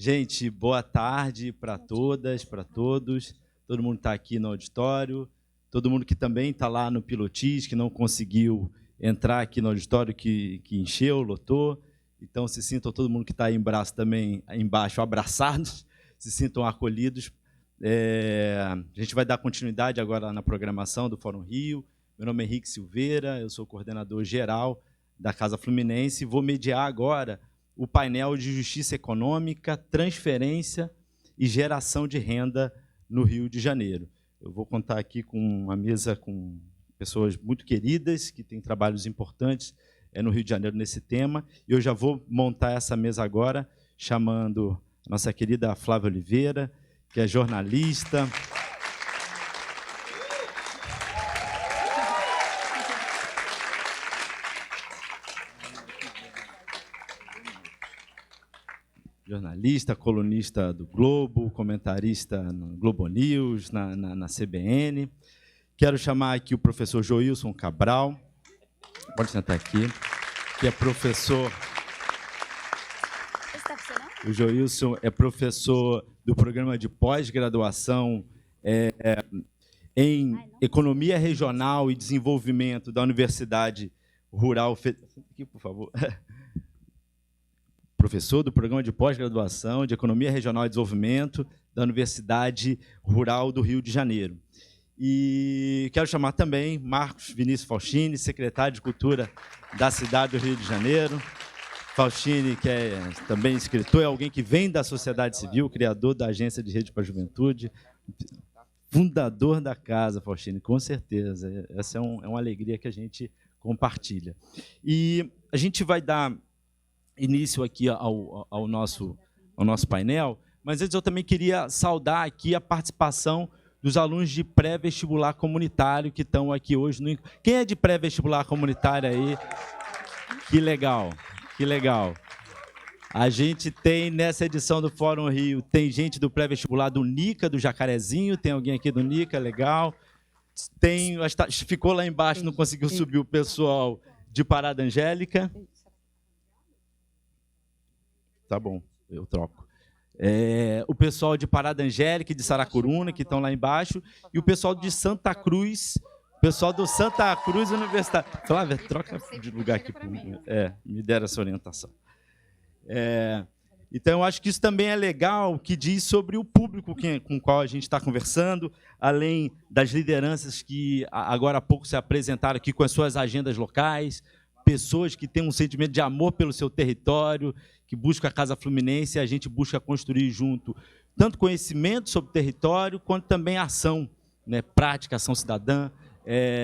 Gente, boa tarde para todas, para todos. Todo mundo está aqui no auditório, todo mundo que também está lá no Pilotis, que não conseguiu entrar aqui no auditório, que encheu, lotou. Então, se sintam, todo mundo que está aí embaixo, abraçados, se sintam acolhidos. A gente vai dar continuidade agora na programação do Fórum Rio. Meu nome é Henrique Silveira, eu sou coordenador geral da Casa Fluminense e vou mediar agora o painel de Justiça Econômica, Transferência e Geração de Renda no Rio de Janeiro. Eu vou contar aqui com uma mesa com pessoas muito queridas, que têm trabalhos importantes no Rio de Janeiro nesse tema, e eu já vou montar essa mesa agora, chamando a nossa querida Flávia Oliveira, que é jornalista, colunista do Globo, comentarista no Globo News, na CBN. Quero chamar aqui o professor Joilson Cabral, pode sentar aqui, que é professor... O Joilson é professor do programa de pós-graduação em Economia Regional e Desenvolvimento da Universidade Rural... Aqui, por favor. Professor do programa de pós-graduação de Economia Regional e Desenvolvimento da Universidade Rural do Rio de Janeiro. E quero chamar também Marcos Vinícius Faustini, secretário de Cultura da cidade do Rio de Janeiro. Faustini, que é também escritor, é alguém que vem da sociedade civil, criador da Agência de Rede para a Juventude, fundador da casa, Faustini, com certeza. Essa é uma alegria que a gente compartilha. E a gente vai dar início aqui ao nosso painel, mas antes eu também queria saudar aqui a participação dos alunos de pré-vestibular comunitário que estão aqui hoje. Quem é de pré-vestibular comunitário aí? Que legal, que legal. A gente tem, nessa edição do Fórum Rio, tem gente do pré-vestibular do NICA, do Jacarezinho, tem alguém aqui do NICA, legal. Ficou lá embaixo, não conseguiu subir o pessoal de Parada Angélica. Tá bom, eu troco. O pessoal de Parada Angélica e de Saracuruna, que estão lá embaixo, e o pessoal de Santa Cruz, pessoal do Santa Cruz Universitária. Flávia, troca de lugar aqui. Me deram essa orientação. Então, eu acho que isso também é legal, que diz sobre o público com o qual a gente está conversando, além das lideranças que agora há pouco se apresentaram aqui com as suas agendas locais, pessoas que têm um sentimento de amor pelo seu território, que buscam a Casa Fluminense, e a gente busca construir junto tanto conhecimento sobre o território, quanto também ação, prática, ação cidadã,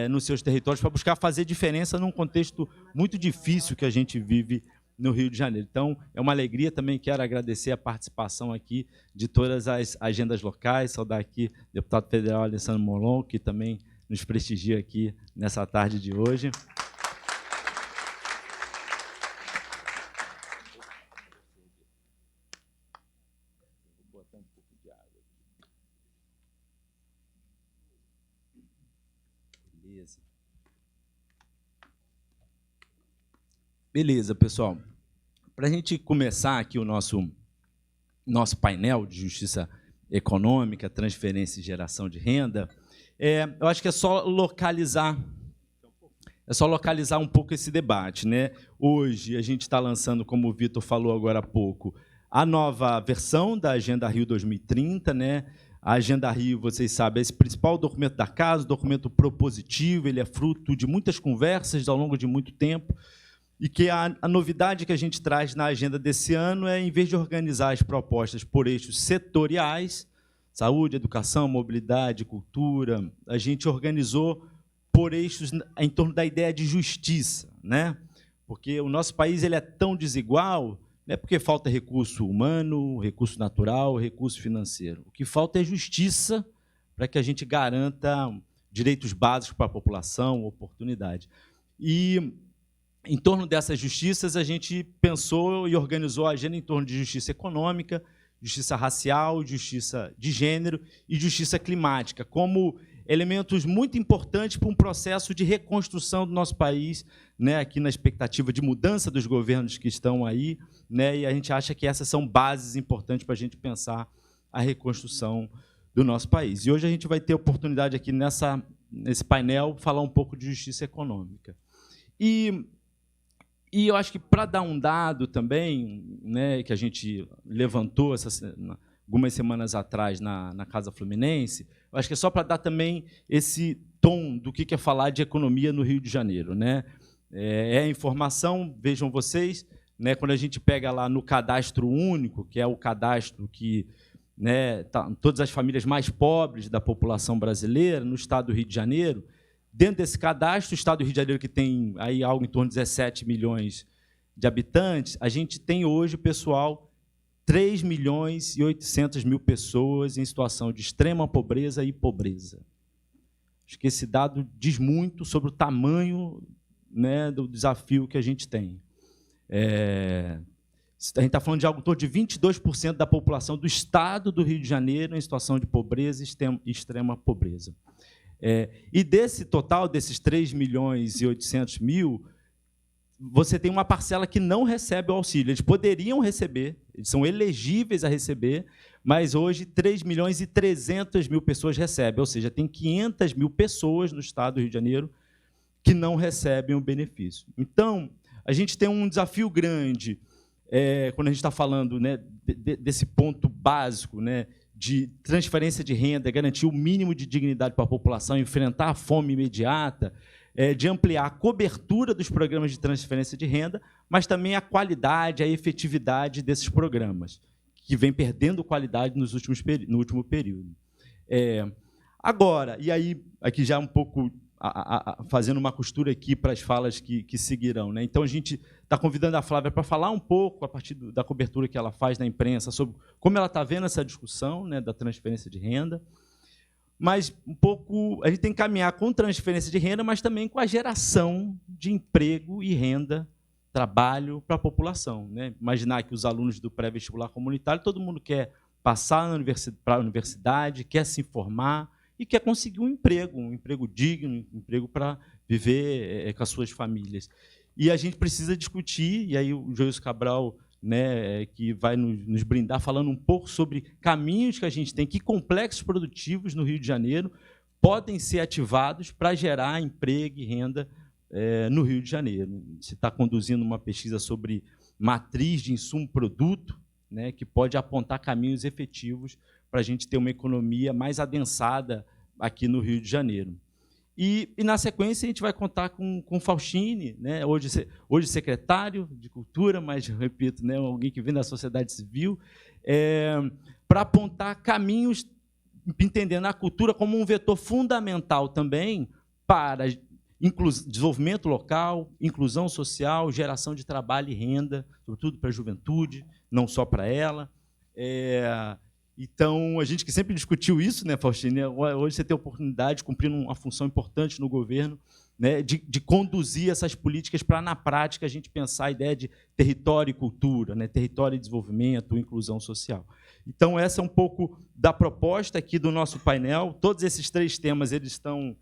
nos seus territórios, para buscar fazer diferença num contexto muito difícil que a gente vive no Rio de Janeiro. Então, é uma alegria, também quero agradecer a participação aqui de todas as agendas locais, saudar aqui o deputado federal Alessandro Molon, que também nos prestigia aqui nessa tarde de hoje. Beleza, pessoal. Para a gente começar aqui o nosso painel de justiça econômica, transferência e geração de renda, eu acho que é só localizar um pouco esse debate, Hoje a gente está lançando, como o Vitor falou agora há pouco, a nova versão da Agenda Rio 2030, A Agenda Rio, vocês sabem, é esse principal documento da casa, documento propositivo, ele é fruto de muitas conversas ao longo de muito tempo, e que a novidade que a gente traz na agenda desse ano é, em vez de organizar as propostas por eixos setoriais, saúde, educação, mobilidade, cultura, a gente organizou por eixos em torno da ideia de justiça, Porque o nosso país ele é tão desigual, não é porque falta recurso humano, recurso natural, recurso financeiro. O que falta é justiça para que a gente garanta direitos básicos para a população, oportunidade. E, em torno dessas justiças, a gente pensou e organizou a agenda em torno de justiça econômica, justiça racial, justiça de gênero e justiça climática, como elementos muito importantes para um processo de reconstrução do nosso país, né, aqui na expectativa de mudança dos governos que estão aí, né, e a gente acha que essas são bases importantes para a gente pensar a reconstrução do nosso país. E hoje a gente vai ter a oportunidade aqui nesse painel falar um pouco de justiça econômica. E eu acho que, para dar um dado também, né, que a gente levantou algumas semanas atrás na Casa Fluminense, eu acho que é só para dar também esse tom do que é falar de economia no Rio de Janeiro, né? É a informação, vejam vocês, né, quando a gente pega lá no cadastro único, que é o cadastro que, né, tá, todas as famílias mais pobres da população brasileira, no estado do Rio de Janeiro, dentro desse cadastro, o estado do Rio de Janeiro, que tem aí algo em torno de 17 milhões de habitantes, a gente tem hoje, pessoal, 3.800.000 pessoas em situação de extrema pobreza e pobreza. Acho que esse dado diz muito sobre o tamanho, né, do desafio que a gente tem. A gente está falando de algo em torno de 22% da população do estado do Rio de Janeiro em situação de pobreza e extrema pobreza. E desse total, desses 3.800.000, você tem uma parcela que não recebe o auxílio. Eles poderiam receber, eles são elegíveis a receber, mas hoje 3.300.000 pessoas recebem, ou seja, tem 500.000 pessoas no estado do Rio de Janeiro que não recebem o benefício. Então, a gente tem um desafio grande, quando a gente está falando, né, desse ponto básico, né, de transferência de renda, garantir o mínimo de dignidade para a população, enfrentar a fome imediata, de ampliar a cobertura dos programas de transferência de renda, mas também a qualidade, a efetividade desses programas, que vem perdendo qualidade no último período. Agora, e aí, aqui já um pouco fazendo uma costura aqui para as falas que seguirão, né? Então, a gente está convidando a Flávia para falar um pouco, a partir da cobertura que ela faz na imprensa, sobre como ela está vendo essa discussão, né, da transferência de renda, mas um pouco a gente tem que caminhar com transferência de renda, mas também com a geração de emprego e renda, trabalho para a população, né? Imaginar que os alunos do pré-vestibular comunitário, todo mundo quer passar para a universidade, quer se formar e quer conseguir um emprego digno, um emprego para viver com as suas famílias. E a gente precisa discutir, e aí o Joilson Cabral, né, que vai nos brindar falando um pouco sobre caminhos que a gente tem, que complexos produtivos no Rio de Janeiro podem ser ativados para gerar emprego e renda no Rio de Janeiro. Se está conduzindo uma pesquisa sobre matriz de insumo-produto, né, que pode apontar caminhos efetivos para a gente ter uma economia mais adensada aqui no Rio de Janeiro. E na sequência, a gente vai contar com Faustini, né, hoje secretário de Cultura, mas, repito, né, alguém que vem da sociedade civil, para apontar caminhos, entendendo a cultura como um vetor fundamental também para desenvolvimento local, inclusão social, geração de trabalho e renda, sobretudo para a juventude, não só para ela. Então, a gente que sempre discutiu isso, né, Faustino? Hoje você tem a oportunidade, cumprindo uma função importante no governo, né, de conduzir essas políticas para, na prática, a gente pensar a ideia de território e cultura, né, território e desenvolvimento, inclusão social. Então, essa é um pouco da proposta aqui do nosso painel. Todos esses 3 temas eles estão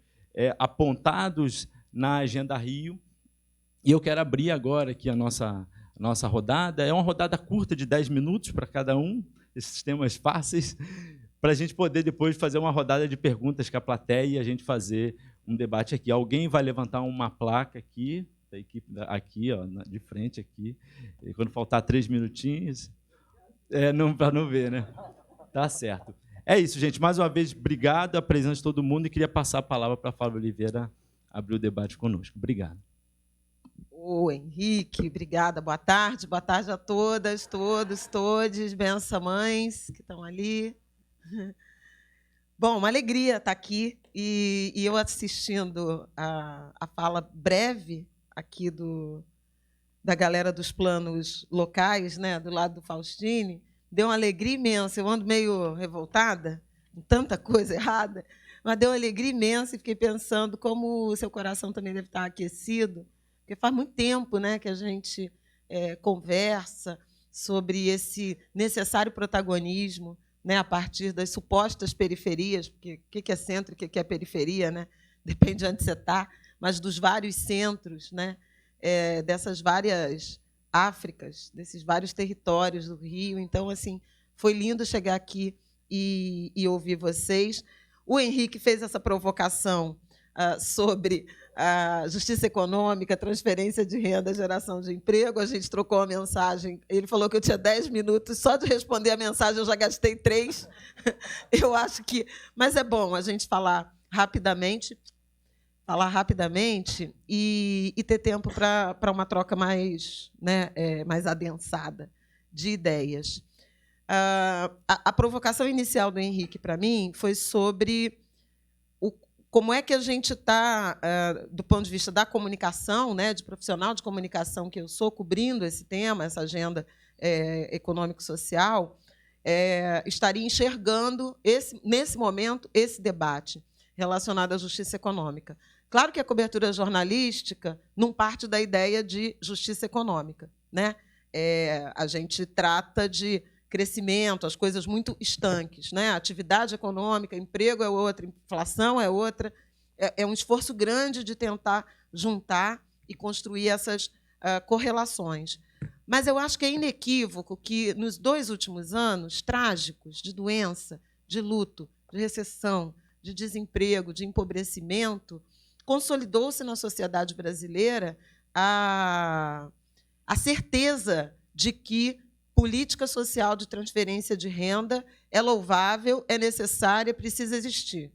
apontados na Agenda Rio. E eu quero abrir agora aqui a nossa rodada. É uma rodada curta de 10 minutos para cada um, esses temas fáceis, para a gente poder depois fazer uma rodada de perguntas com a plateia e a gente fazer um debate aqui. Alguém vai levantar uma placa aqui, da equipe aqui, ó, de frente aqui, e quando faltar 3 minutinhos, para não ver, né? Tá certo. É isso, gente. Mais uma vez, obrigado a presença de todo mundo e queria passar a palavra para a Flávia Oliveira abrir o debate conosco. Obrigado. Henrique, obrigada. Boa tarde a todas, todos, todes, benção mães que estão ali. Bom, uma alegria estar aqui e eu assistindo a fala breve aqui da galera dos planos locais, né, do lado do Faustini, deu uma alegria imensa. Eu ando meio revoltada, com tanta coisa errada, mas deu uma alegria imensa e fiquei pensando como o seu coração também deve estar aquecido, porque faz muito tempo, né, que a gente conversa sobre esse necessário protagonismo né, a partir das supostas periferias, porque o que é centro e o que é periferia, né? Depende de onde você está, mas dos vários centros, né, dessas várias Áfricas, desses vários territórios do Rio. Então, assim, foi lindo chegar aqui e ouvir vocês. O Henrique fez essa provocação sobre a justiça econômica, transferência de renda, geração de emprego. A gente trocou a mensagem. Ele falou que eu tinha 10 minutos. Só de responder a mensagem eu já gastei 3. Eu acho que... Mas é bom a gente falar rapidamente e ter tempo para uma troca mais, né, mais adensada de ideias. A provocação inicial do Henrique, para mim, foi sobre como é que a gente está, do ponto de vista da comunicação, né, de profissional de comunicação que eu sou, cobrindo esse tema, essa agenda econômico-social, estaria enxergando, nesse momento, esse debate relacionado à justiça econômica. Claro que a cobertura jornalística não parte da ideia de justiça econômica, né? A gente trata de crescimento, as coisas muito estanques, né? Atividade econômica, emprego é outra, inflação é outra. É um esforço grande de tentar juntar e construir essas correlações. Mas eu acho que é inequívoco que, nos 2 últimos anos trágicos de doença, de luto, de recessão, de desemprego, de empobrecimento, consolidou-se na sociedade brasileira a certeza de que política social de transferência de renda é louvável, é necessária, precisa existir.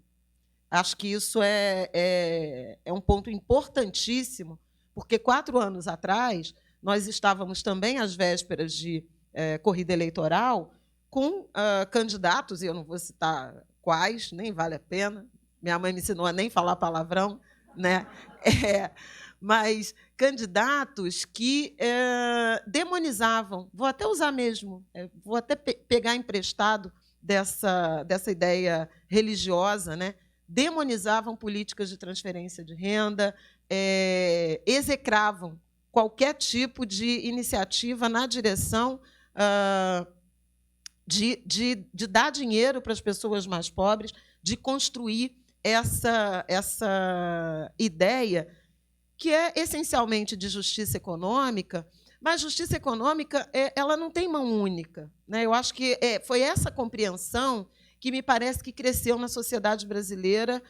Acho que isso é um ponto importantíssimo, porque 4 anos atrás nós estávamos também às vésperas de corrida eleitoral com candidatos, e eu não vou citar quais, nem vale a pena, minha mãe me ensinou a nem falar palavrão, né? Mas candidatos que demonizavam, vou até usar mesmo, vou até pegar emprestado dessa ideia religiosa, né? Demonizavam políticas de transferência de renda, execravam qualquer tipo de iniciativa na direção de dar dinheiro para as pessoas mais pobres, de construir essa ideia que é essencialmente de justiça econômica, mas justiça econômica ela não tem mão única, né? Eu acho que foi essa compreensão que me parece que cresceu na sociedade brasileira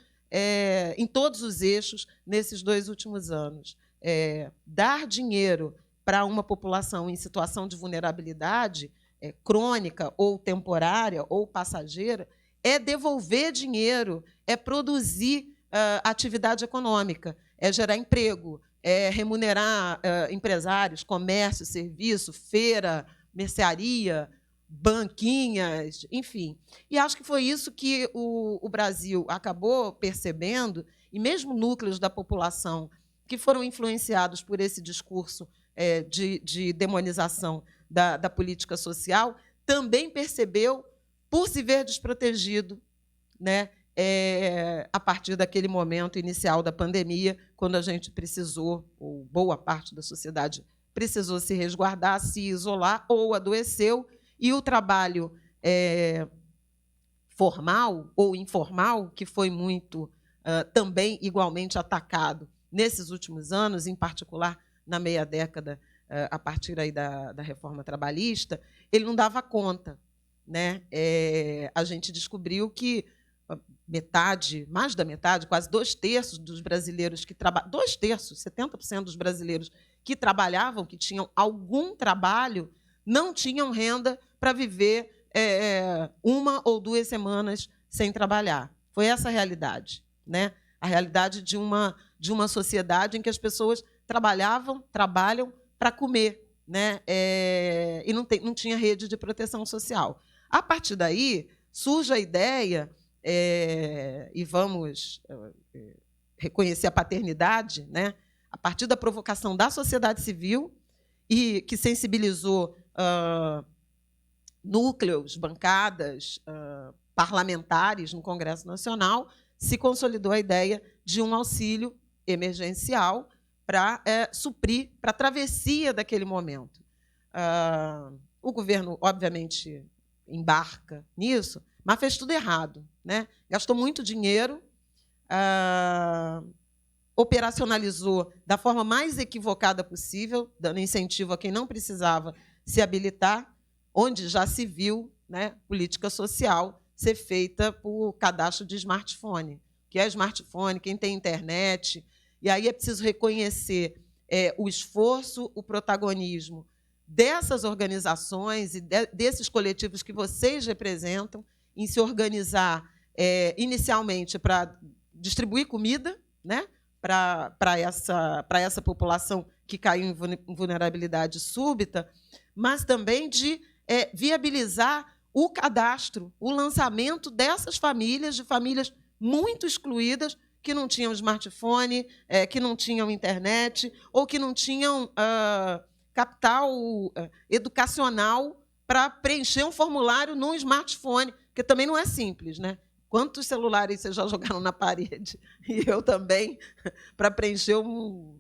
em todos os eixos nesses 2 últimos anos. Dar dinheiro para uma população em situação de vulnerabilidade crônica ou temporária ou passageira é devolver dinheiro, é produzir atividade econômica, é gerar emprego, é remunerar empresários, comércio, serviço, feira, mercearia, banquinhas, enfim. E acho que foi isso que o Brasil acabou percebendo, e mesmo núcleos da população que foram influenciados por esse discurso de demonização da política social, também percebeu, por se ver desprotegido, né, a partir daquele momento inicial da pandemia, quando a gente precisou, ou boa parte da sociedade precisou se resguardar, se isolar ou adoeceu, e o trabalho formal ou informal, que foi muito também igualmente atacado nesses últimos anos, em particular na meia década, a partir aí da reforma trabalhista, ele não dava conta, né? A gente descobriu que metade, mais da metade, quase 2/3 dos brasileiros que trabalham, 2/3, 70% dos brasileiros que trabalhavam, que tinham algum trabalho, não tinham renda para viver 1 ou 2 semanas sem trabalhar. Foi essa a realidade, né? A realidade de uma sociedade em que as pessoas trabalham para comer, né? E não tinha rede de proteção social. A partir daí, surge a ideia, e vamos reconhecer a paternidade, né? A partir da provocação da sociedade civil, e que sensibilizou núcleos, bancadas, parlamentares no Congresso Nacional, se consolidou a ideia de um auxílio emergencial para suprir, para a travessia daquele momento. O governo, obviamente, embarca nisso, mas fez tudo errado, né? Gastou muito dinheiro, operacionalizou da forma mais equivocada possível, dando incentivo a quem não precisava se habilitar, onde já se viu, né, política social ser feita por cadastro de smartphone, que é smartphone, quem tem internet. E aí é preciso reconhecer o esforço, o protagonismo dessas organizações e desses coletivos que vocês representam em se organizar inicialmente para distribuir comida, né, para essa população que caiu em vulnerabilidade súbita, mas também de viabilizar o cadastro, o lançamento dessas famílias, de famílias muito excluídas, que não tinham smartphone, que não tinham internet, ou que não tinham capital educacional para preencher um formulário num smartphone, que também não é simples, né? Quantos celulares vocês já jogaram na parede? E eu também, para preencher um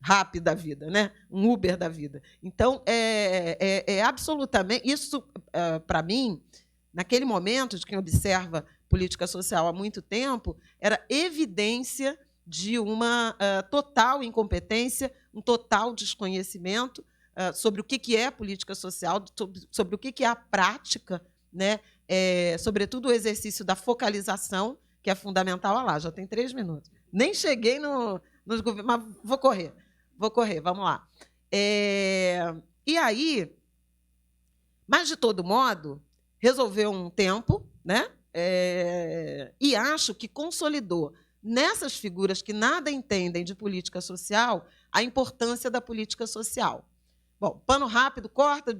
Rappi da vida, né? Um Uber da vida. Então, absolutamente... Isso, para mim, naquele momento de quem observa política social há muito tempo, era evidência de uma total incompetência, um total desconhecimento sobre o que é política social, sobre o que é a prática, né? Sobretudo o exercício da focalização, que é fundamental. Olha lá, já tem 3 minutos. Nem cheguei nos governos, mas vou correr, vamos lá. E aí, mas, de todo modo, resolveu um tempo, né? E acho que consolidou nessas figuras que nada entendem de política social a importância da política social. Bom, pano rápido, corta,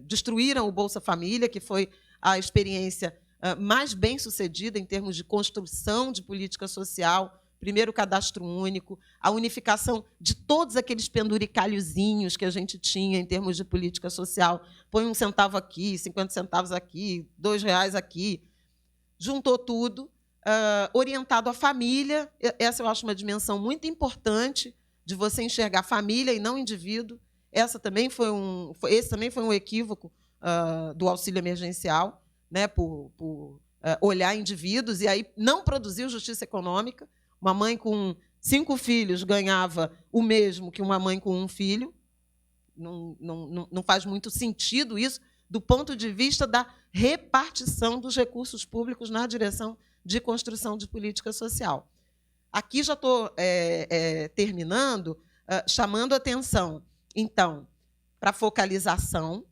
destruíram o Bolsa Família, que foi a experiência mais bem-sucedida em termos de construção de política social, primeiro cadastro único, a unificação de todos aqueles penduricalhozinhos que a gente tinha em termos de política social. Põe 1 centavo aqui, 50 centavos aqui, R$2 aqui. Juntou tudo, orientado à família. Essa eu acho uma dimensão muito importante de você enxergar a família e não indivíduo. Esse também foi um equívoco do auxílio emergencial, né, por olhar indivíduos e aí não produziu justiça econômica. Uma mãe com 5 filhos ganhava o mesmo que uma mãe com 1 filho. Não faz muito sentido isso do ponto de vista da repartição dos recursos públicos na direção de construção de política social. Aqui já estou terminando, chamando a atenção, então, para a focalização,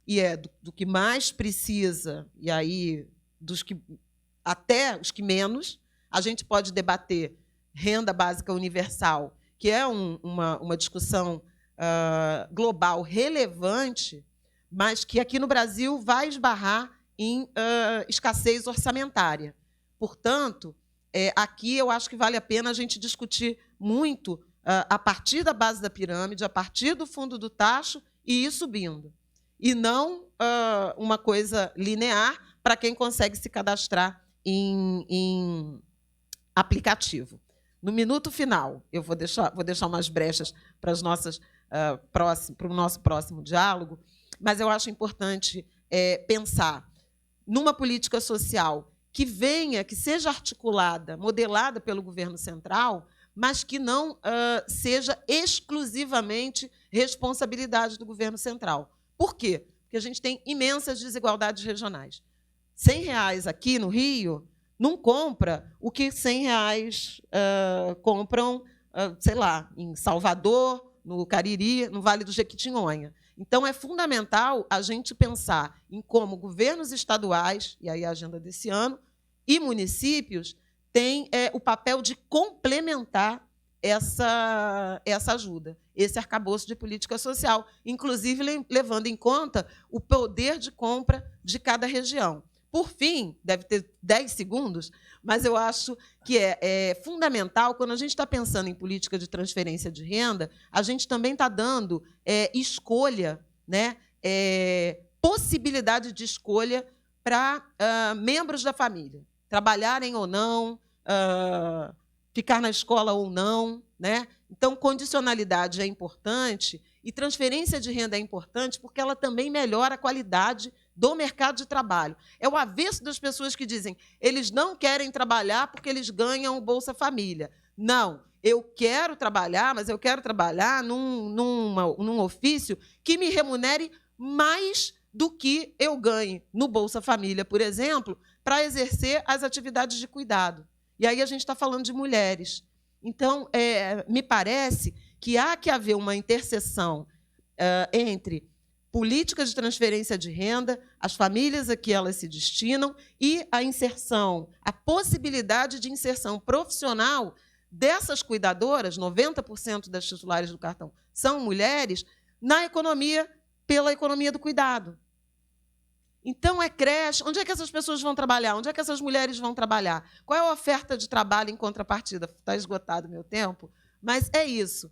e do que mais precisa, e aí até os que menos. A gente pode debater renda básica universal, que é uma discussão global relevante, mas que aqui no Brasil vai esbarrar em escassez orçamentária. Portanto, aqui eu acho que vale a pena a gente discutir muito a partir da base da pirâmide, a partir do fundo do tacho e ir subindo. E não uma coisa linear para quem consegue se cadastrar em aplicativo. No minuto final, eu vou deixar umas brechas para o nosso próximo diálogo, mas eu acho importante pensar numa política social que seja articulada, modelada pelo governo central, mas que não seja exclusivamente responsabilidade do governo central. Por quê? Porque a gente tem imensas desigualdades regionais. R$100 aqui no Rio não compra o que R$100 compram, sei lá, em Salvador, no Cariri, no Vale do Jequitinhonha. Então, é fundamental a gente pensar em como governos estaduais, e aí a agenda desse ano, e municípios têm o papel de complementar essa ajuda, esse arcabouço de política social, inclusive levando em conta o poder de compra de cada região. Por fim, deve ter 10 segundos, mas eu acho que é fundamental, quando a gente está pensando em política de transferência de renda, a gente também está dando escolha, né, possibilidade de escolha para membros da família, trabalharem ou não, ficar na escola ou não, né? Então, condicionalidade é importante e transferência de renda é importante porque ela também melhora a qualidade do mercado de trabalho. É o avesso das pessoas que dizem eles não querem trabalhar porque eles ganham o Bolsa Família. Não, eu quero trabalhar, mas eu quero trabalhar num ofício que me remunere mais do que eu ganhe no Bolsa Família, por exemplo, para exercer as atividades de cuidado. E aí a gente está falando de mulheres. Então, me parece que há que haver uma interseção entre políticas de transferência de renda, as famílias a que elas se destinam e a inserção, a possibilidade de inserção profissional dessas cuidadoras, 90% das titulares do cartão são mulheres, na economia, pela economia do cuidado. Então, é creche. Onde é que essas pessoas vão trabalhar? Onde é que essas mulheres vão trabalhar? Qual é a oferta de trabalho em contrapartida? Está esgotado o meu tempo, mas é isso.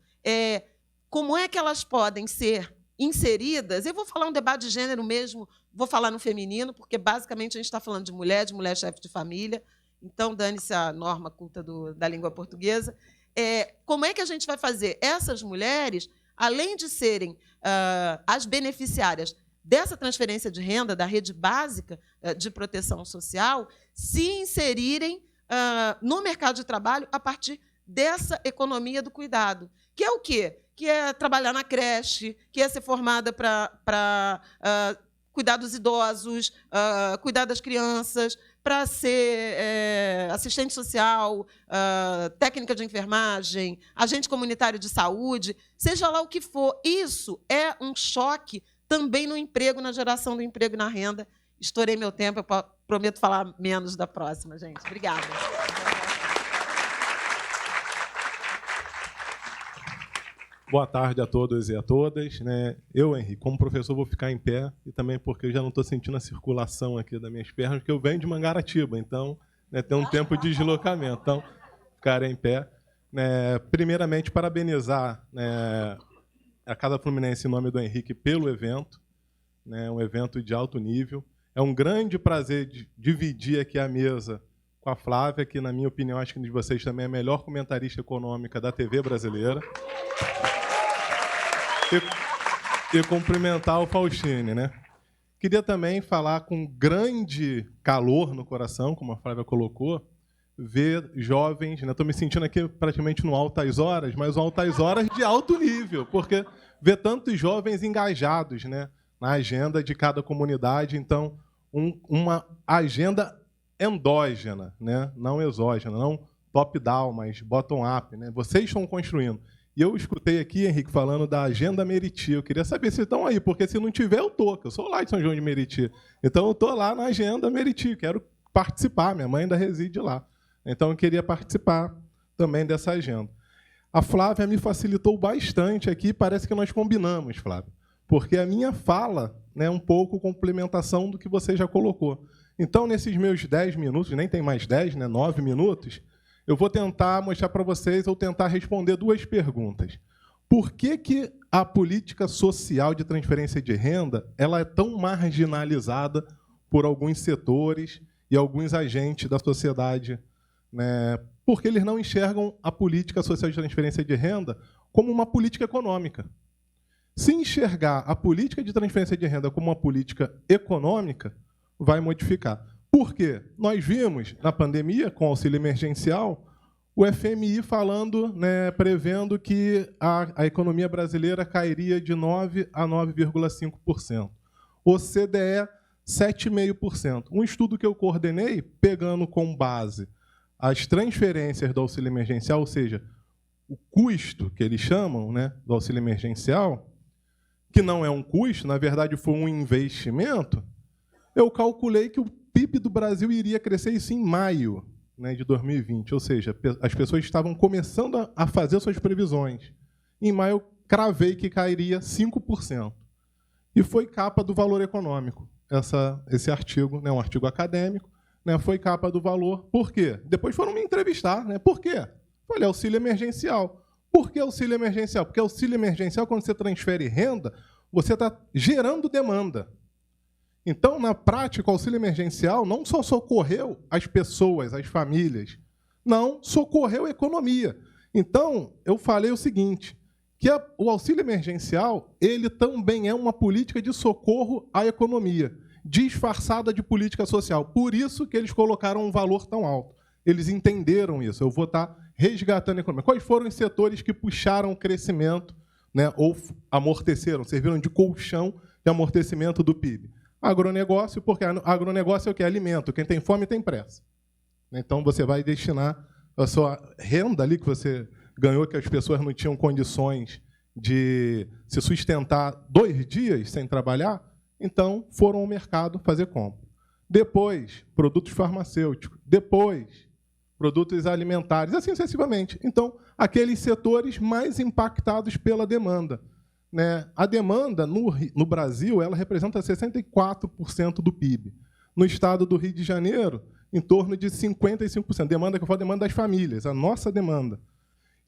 Como é que elas podem ser inseridas? Eu vou falar um debate de gênero mesmo, vou falar no feminino, porque, basicamente, a gente está falando de mulher chefe de família, então, dane-se a norma culta da língua portuguesa. Como é que a gente vai fazer essas mulheres, além de serem as beneficiárias dessa transferência de renda, da rede básica de proteção social, se inserirem no mercado de trabalho a partir dessa economia do cuidado? Que é o quê? Que é trabalhar na creche, que é ser formada para cuidar dos idosos, cuidar das crianças, para ser assistente social, técnica de enfermagem, agente comunitário de saúde, seja lá o que for. Isso é um choque também no emprego, na geração do emprego e na renda. Estourei meu tempo, eu prometo falar menos da próxima, gente. Obrigada. Boa tarde a todos e a todas. Eu, Henrique, como professor, vou ficar em pé, e também porque eu já não estou sentindo a circulação aqui das minhas pernas, porque eu venho de Mangaratiba, então tem um tempo de deslocamento. Então, ficarei em pé. Primeiramente, parabenizar a Casa Fluminense, em nome do Henrique, pelo evento, um evento de alto nível. É um grande prazer dividir aqui a mesa com a Flávia, que, na minha opinião, acho que de vocês também é a melhor comentarista econômica da TV brasileira. E cumprimentar o Faustini. Queria também falar com grande calor no coração, como a Flávia colocou, ver jovens, estou me sentindo aqui praticamente no Altas Horas, mas um Altas Horas de alto nível, porque ver tantos jovens engajados na agenda de cada comunidade, então, uma agenda endógena, não exógena, não top-down, mas bottom-up. Vocês estão construindo. E eu escutei aqui, Henrique, falando da Agenda Meriti. Eu queria saber se estão aí, porque se não tiver, eu estou. Eu sou lá de São João de Meriti. Então, eu estou lá na Agenda Meriti. Quero participar. Minha mãe ainda reside lá. Então, eu queria participar também dessa agenda. A Flávia me facilitou bastante aqui. Parece que nós combinamos, Flávia. Porque a minha fala é um pouco complementação do que você já colocou. Então, nesses meus 10 minutos, nem tem mais 10, 9 minutos, eu vou tentar mostrar para vocês, ou tentar responder duas perguntas. Por que a política social de transferência de renda ela é tão marginalizada por alguns setores e alguns agentes da sociedade? Porque eles não enxergam a política social de transferência de renda como uma política econômica. Se enxergar a política de transferência de renda como uma política econômica, vai modificar. Por quê? Nós vimos, na pandemia, com o auxílio emergencial, o FMI falando, prevendo que a economia brasileira cairia de 9% a 9,5%. O CDE, 7,5%. Um estudo que eu coordenei, pegando como base as transferências do auxílio emergencial, ou seja, o custo que eles chamam do auxílio emergencial, que não é um custo, na verdade foi um investimento, eu calculei que o PIB do Brasil iria crescer isso em maio de 2020, ou seja, as pessoas estavam começando a fazer suas previsões. Em maio, eu cravei que cairia 5%. E foi capa do Valor Econômico, esse artigo, um artigo acadêmico, foi capa do Valor. Por quê? Depois foram me entrevistar. Por quê? Falei, auxílio emergencial. Por que auxílio emergencial? Porque auxílio emergencial, quando você transfere renda, você está gerando demanda. Então, na prática, o auxílio emergencial não só socorreu as pessoas, as famílias, não, socorreu a economia. Então, eu falei o seguinte, que o auxílio emergencial ele também é uma política de socorro à economia. disfarçada de política social. Por isso que eles colocaram um valor tão alto. Eles entenderam isso. Eu vou estar resgatando a economia. Quais foram os setores que puxaram o crescimento, né, ou amorteceram, serviram de colchão de amortecimento do PIB? Agronegócio, porque agronegócio é o que? Alimento. Quem tem fome tem pressa. Então, você vai destinar a sua renda ali que você ganhou, que as pessoas não tinham condições de se sustentar 2 dias sem trabalhar, então foram ao mercado fazer compra. Depois, produtos farmacêuticos. Depois, produtos alimentares, assim sucessivamente. Então, aqueles setores mais impactados pela demanda, né? A demanda no Brasil ela representa 64% do PIB. No estado do Rio de Janeiro, em torno de 55%. Demanda que eu falo, demanda das famílias, a nossa demanda.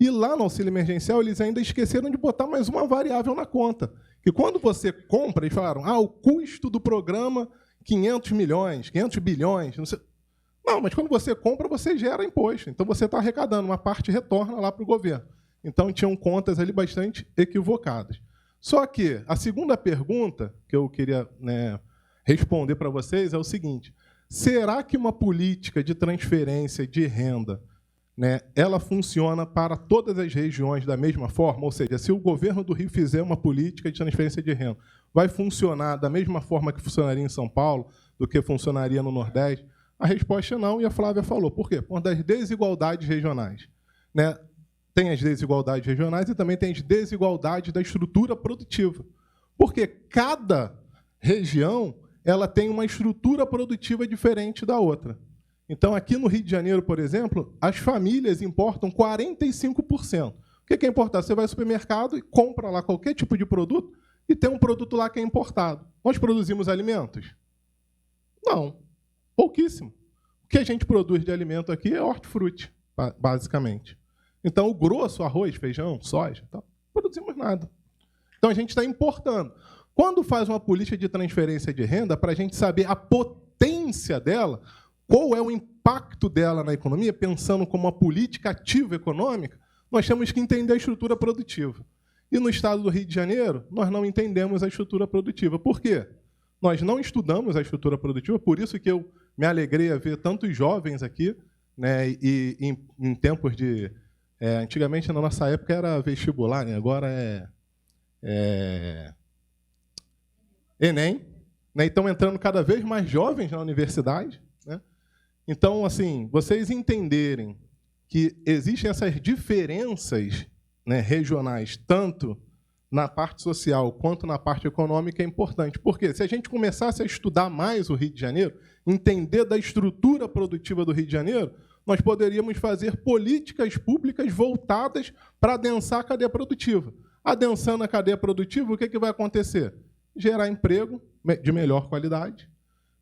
E lá no auxílio emergencial, eles ainda esqueceram de botar mais uma variável na conta. Que quando você compra, eles falaram, o custo do programa, 500 milhões, 500 bilhões, não sei. Não, mas quando você compra, você gera imposto. Então, você está arrecadando, uma parte retorna lá para o governo. Então, tinham contas ali bastante equivocadas. Só que a segunda pergunta que eu queria, né, responder para vocês é o seguinte: será que uma política de transferência de renda, né, ela funciona para todas as regiões da mesma forma? Ou seja, se o governo do Rio fizer uma política de transferência de renda, vai funcionar da mesma forma que funcionaria em São Paulo, do que funcionaria no Nordeste? A resposta é não, e a Flávia falou. Por quê? Por das desigualdades regionais, né? Tem as desigualdades regionais e também tem as desigualdades da estrutura produtiva. Porque cada região ela tem uma estrutura produtiva diferente da outra. Então, aqui no Rio de Janeiro, por exemplo, as famílias importam 45%. O que é importar? Você vai ao supermercado e compra lá qualquer tipo de produto e tem um produto lá que é importado. Nós produzimos alimentos? Não. Pouquíssimo. O que a gente produz de alimento aqui é hortifruti, basicamente. Então, o grosso, arroz, feijão, soja, não produzimos nada. Então, a gente está importando. Quando faz uma política de transferência de renda, para a gente saber a potência dela, qual é o impacto dela na economia, pensando como uma política ativa econômica, nós temos que entender a estrutura produtiva. E no estado do Rio de Janeiro, nós não entendemos a estrutura produtiva. Por quê? Nós não estudamos a estrutura produtiva, por isso que eu me alegrei a ver tantos jovens aqui, né, e em tempos de... antigamente, na nossa época, era vestibular, né? Agora é Enem, né? Então, entrando cada vez mais jovens na universidade, né? Então, assim, vocês entenderem que existem essas diferenças, né, regionais, tanto na parte social quanto na parte econômica, é importante. Porque se a gente começasse a estudar mais o Rio de Janeiro, entender da estrutura produtiva do Rio de Janeiro, nós poderíamos fazer políticas públicas voltadas para adensar a cadeia produtiva. Adensando a cadeia produtiva, o que vai acontecer? Gerar emprego de melhor qualidade,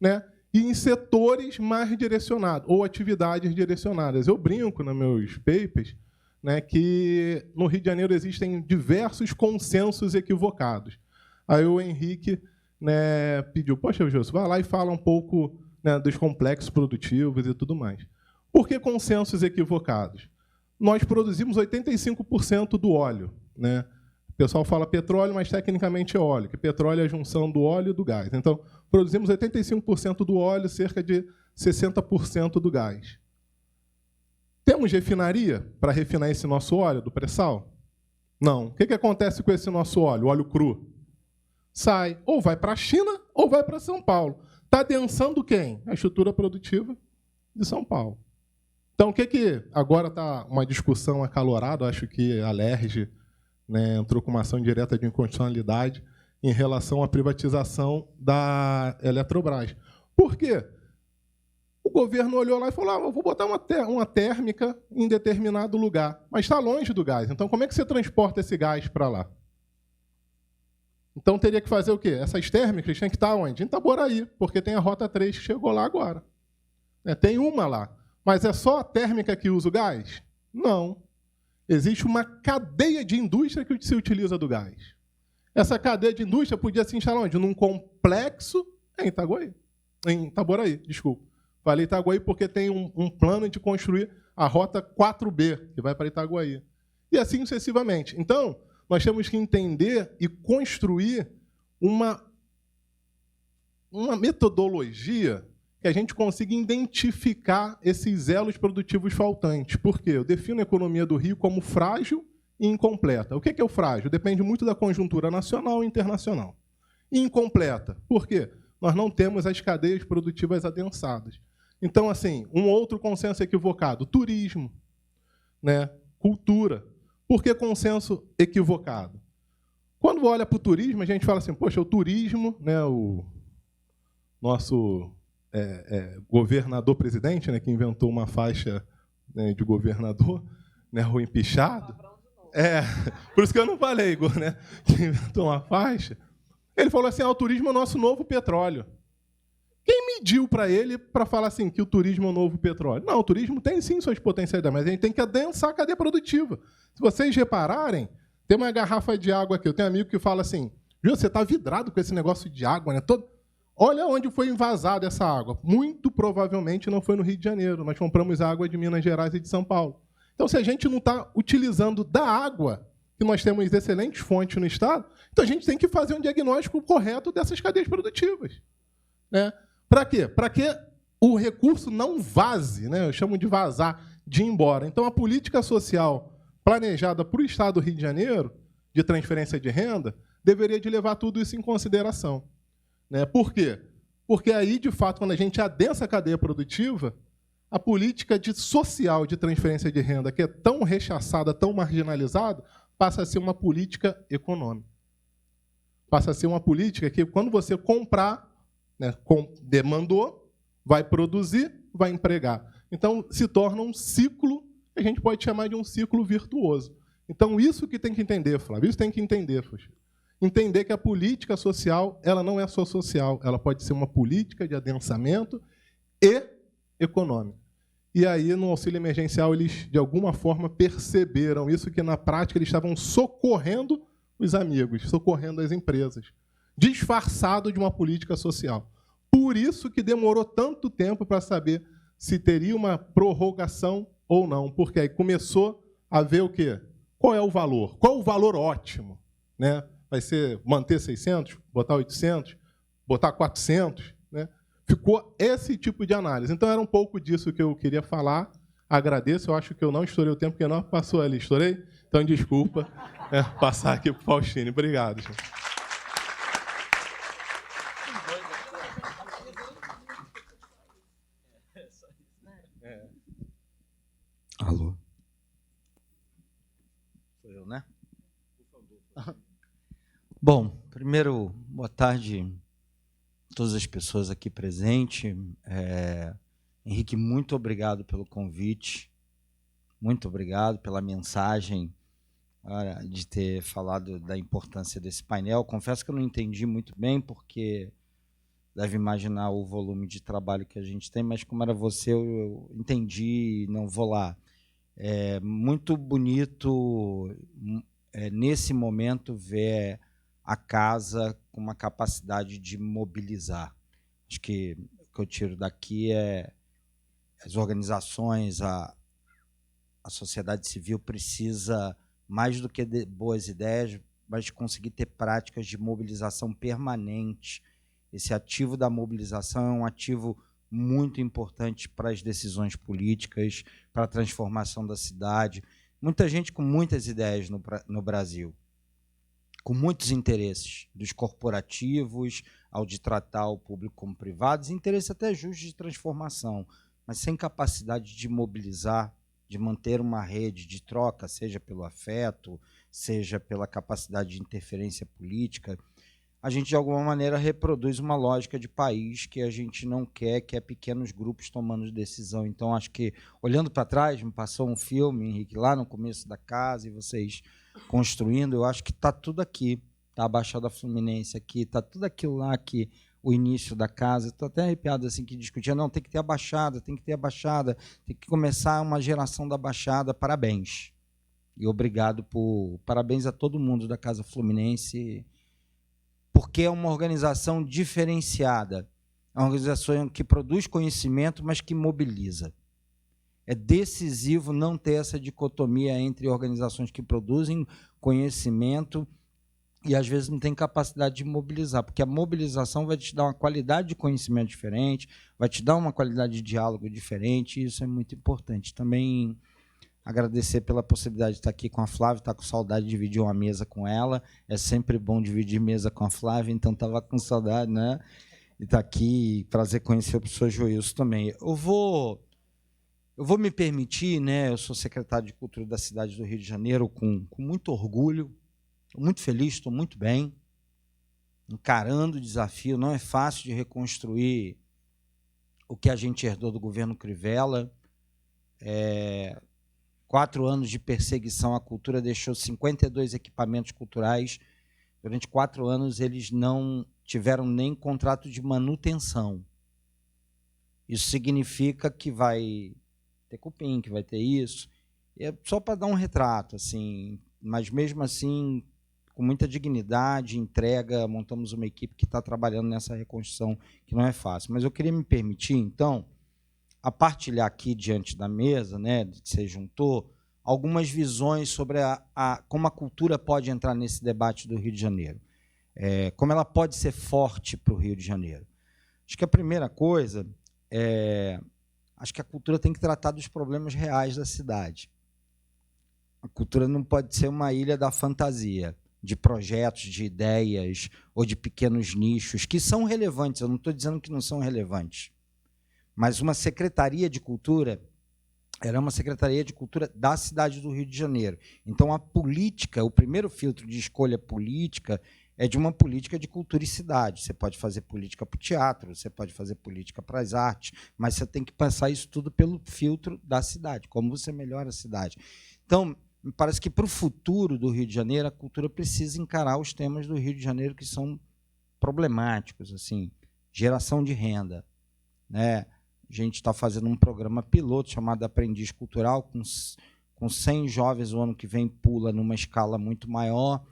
né? E em setores mais direcionados, ou atividades direcionadas. Eu brinco nos meus papers, né, que no Rio de Janeiro existem diversos consensos equivocados. Aí o Henrique, né, pediu, poxa, Jôncio, vai lá e fala um pouco, né, dos complexos produtivos e tudo mais. Por que consensos equivocados? Nós produzimos 85% do óleo, né? O pessoal fala petróleo, mas tecnicamente é óleo, que petróleo é a junção do óleo e do gás. Então, produzimos 85% do óleo, cerca de 60% do gás. Temos refinaria para refinar esse nosso óleo do pré-sal? Não. O que acontece com esse nosso óleo, o óleo cru? Sai, ou vai para a China, ou vai para São Paulo. Está adensando quem? A estrutura produtiva de São Paulo. Então, o que agora está uma discussão acalorada, acho que a LERJ, né, entrou com uma ação direta de inconstitucionalidade em relação à privatização da Eletrobras. Por quê? O governo olhou lá e falou, eu vou botar uma térmica em determinado lugar, mas está longe do gás. Então, como é que você transporta esse gás para lá? Então, teria que fazer o quê? Essas térmicas têm que estar onde? Em Itaboraí, porque tem a Rota 3 que chegou lá agora. Tem uma lá. Mas é só a térmica que usa o gás? Não. Existe uma cadeia de indústria que se utiliza do gás. Essa cadeia de indústria podia se instalar onde? Num complexo em Itaboraí, desculpa. Falei Itaguaí porque tem um plano de construir a Rota 4B, que vai para Itaguaí. E assim sucessivamente. Então, nós temos que entender e construir uma uma metodologia que a gente consiga identificar esses elos produtivos faltantes. Por quê? Eu defino a economia do Rio como frágil e incompleta. O que é o frágil? Depende muito da conjuntura nacional e internacional. E incompleta. Por quê? Nós não temos as cadeias produtivas adensadas. Então, assim, um outro consenso equivocado, turismo, né? Cultura. Por que consenso equivocado? Quando olha para o turismo, a gente fala assim, poxa, o turismo, né, o nosso governador-presidente, né, que inventou uma faixa, né, de governador, né, o empichado. Por isso que eu não falei, Igor, né, que inventou uma faixa. Ele falou assim, o turismo é o nosso novo petróleo. Quem mediu para ele para falar assim que o turismo é o novo petróleo? Não, o turismo tem sim suas potencialidades, mas a gente tem que adensar a cadeia produtiva. Se vocês repararem, tem uma garrafa de água aqui. Eu tenho um amigo que fala assim, Gil, você está vidrado com esse negócio de água, né? Olha onde foi invasada essa água. Muito provavelmente não foi no Rio de Janeiro. Nós compramos água de Minas Gerais e de São Paulo. Então, se a gente não está utilizando da água, que nós temos excelentes fontes no Estado, então a gente tem que fazer um diagnóstico correto dessas cadeias produtivas. Né? Para quê? Para que o recurso não vaze, né? Eu chamo de vazar, de ir embora. Então, a política social planejada para o Estado do Rio de Janeiro, de transferência de renda, deveria de levar tudo isso em consideração. Né? Por quê? Porque aí, de fato, quando a gente adensa a cadeia produtiva, a política social de transferência de renda, que é tão rechaçada, tão marginalizada, passa a ser uma política econômica. Passa a ser uma política que, quando você comprar, né, demandou, vai produzir, vai empregar. Então, se torna um ciclo, que a gente pode chamar de um ciclo virtuoso. Então, isso que tem que entender, Flávio, isso tem que entender, Fauxino. Entender que a política social, ela não é só social, ela pode ser uma política de adensamento e econômica. E aí, no auxílio emergencial, eles, de alguma forma, perceberam isso, que, na prática, eles estavam socorrendo os amigos, socorrendo as empresas, disfarçado de uma política social. Por isso que demorou tanto tempo para saber se teria uma prorrogação ou não, porque aí começou a ver o quê? Qual é o valor? Qual o valor ótimo? Né? Vai ser manter 600, botar 800, botar 400? Né? Ficou esse tipo de análise. Então, era um pouco disso que eu queria falar. Agradeço, eu acho que eu não estourei o tempo, porque não passou ali. Estourei? Então, desculpa passar aqui para o Faustino. Obrigado, gente. Alô? Sou eu, né? Bom, primeiro, boa tarde a todas as pessoas aqui presentes. Henrique, muito obrigado pelo convite. Muito obrigado pela mensagem, de ter falado da importância desse painel. Confesso que eu não entendi muito bem, porque deve imaginar o volume de trabalho que a gente tem, mas como era você, eu entendi e não vou lá. É muito bonito, nesse momento, ver a casa com uma capacidade de mobilizar. Acho que o que eu tiro daqui é as organizações, a sociedade civil precisa, mais do que de boas ideias, mas conseguir ter práticas de mobilização permanente. Esse ativo da mobilização é um ativo muito importante para as decisões políticas, para a transformação da cidade. Muita gente com muitas ideias no Brasil, com muitos interesses, dos corporativos, ao de tratar o público como privados, interesse até justo de transformação, mas sem capacidade de mobilizar, de manter uma rede de troca, seja pelo afeto, seja pela capacidade de interferência política, a gente, de alguma maneira, reproduz uma lógica de país que a gente não quer, que é pequenos grupos tomando decisão. Então, acho que, olhando para trás, me passou um filme, Henrique, lá no começo da casa, e vocês construindo, eu acho que está tudo aqui, está a Baixada Fluminense aqui, está tudo aquilo lá que o início da casa, estou até arrepiado assim, que discutia, não, tem que ter a Baixada, tem que ter a Baixada, tem que começar uma geração da Baixada, parabéns. E obrigado parabéns a todo mundo da Casa Fluminense, porque é uma organização diferenciada, é uma organização que produz conhecimento, mas que mobiliza. É decisivo não ter essa dicotomia entre organizações que produzem conhecimento e às vezes não tem capacidade de mobilizar, porque a mobilização vai te dar uma qualidade de conhecimento diferente, vai te dar uma qualidade de diálogo diferente, e isso é muito importante. Também agradecer pela possibilidade de estar aqui com a Flávia, estar com saudade de dividir uma mesa com ela, é sempre bom dividir mesa com a Flávia, então estava com saudade, né? E estar aqui, prazer conhecer o professor Joilson também. Eu vou me permitir, né? Eu sou secretário de Cultura da cidade do Rio de Janeiro com muito orgulho, estou muito feliz, estou muito bem, encarando o desafio. Não é fácil de reconstruir o que a gente herdou do governo Crivella. 4 anos de perseguição à cultura deixou 52 equipamentos culturais. Durante 4 anos, eles não tiveram nem contrato de manutenção. Isso significa que vai ter cupim, que vai ter isso. É só para dar um retrato, assim, mas mesmo assim, com muita dignidade, entrega, montamos uma equipe que está trabalhando nessa reconstrução, que não é fácil. Mas eu queria me permitir, então, a partilhar aqui diante da mesa, né, que você juntou, algumas visões sobre como a cultura pode entrar nesse debate do Rio de Janeiro, como ela pode ser forte para o Rio de Janeiro. Acho que a primeira coisa acho que a cultura tem que tratar dos problemas reais da cidade. A cultura não pode ser uma ilha da fantasia, de projetos, de ideias ou de pequenos nichos, que são relevantes, eu não estou dizendo que não são relevantes. Mas uma secretaria de cultura era uma secretaria de cultura da cidade do Rio de Janeiro. Então, a política, o primeiro filtro de escolha política é de uma política de cultura e cidade. Você pode fazer política para o teatro, você pode fazer política para as artes, mas você tem que passar isso tudo pelo filtro da cidade, como você melhora a cidade. Então, me parece que, para o futuro do Rio de Janeiro, a cultura precisa encarar os temas do Rio de Janeiro que são problemáticos, assim, geração de renda, né? A gente está fazendo um programa piloto chamado Aprendiz Cultural, com 100 jovens o ano que vem, pula numa escala muito maior,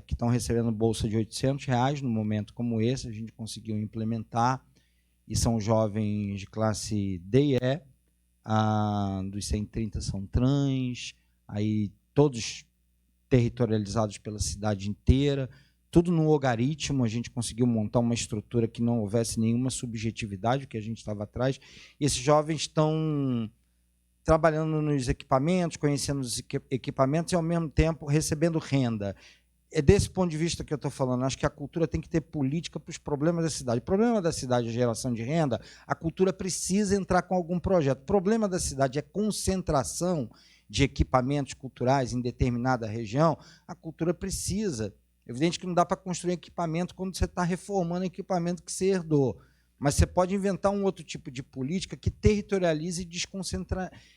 que estão recebendo bolsa de R$800 no momento como esse, a gente conseguiu implementar, e são jovens de classe D e E, dos 130 são trans, aí todos territorializados pela cidade inteira, tudo no logaritmo. A gente conseguiu montar uma estrutura que não houvesse nenhuma subjetividade, que a gente estava atrás. E esses jovens estão trabalhando nos equipamentos, conhecendo os equipamentos e, ao mesmo tempo, recebendo renda. É desse ponto de vista que eu estou falando. Acho que a cultura tem que ter política para os problemas da cidade. O problema da cidade é a geração de renda, a cultura precisa entrar com algum projeto. O problema da cidade é concentração de equipamentos culturais em determinada região. A cultura precisa. É evidente que não dá para construir equipamento quando você está reformando equipamento que você herdou. Mas você pode inventar um outro tipo de política que territorialize e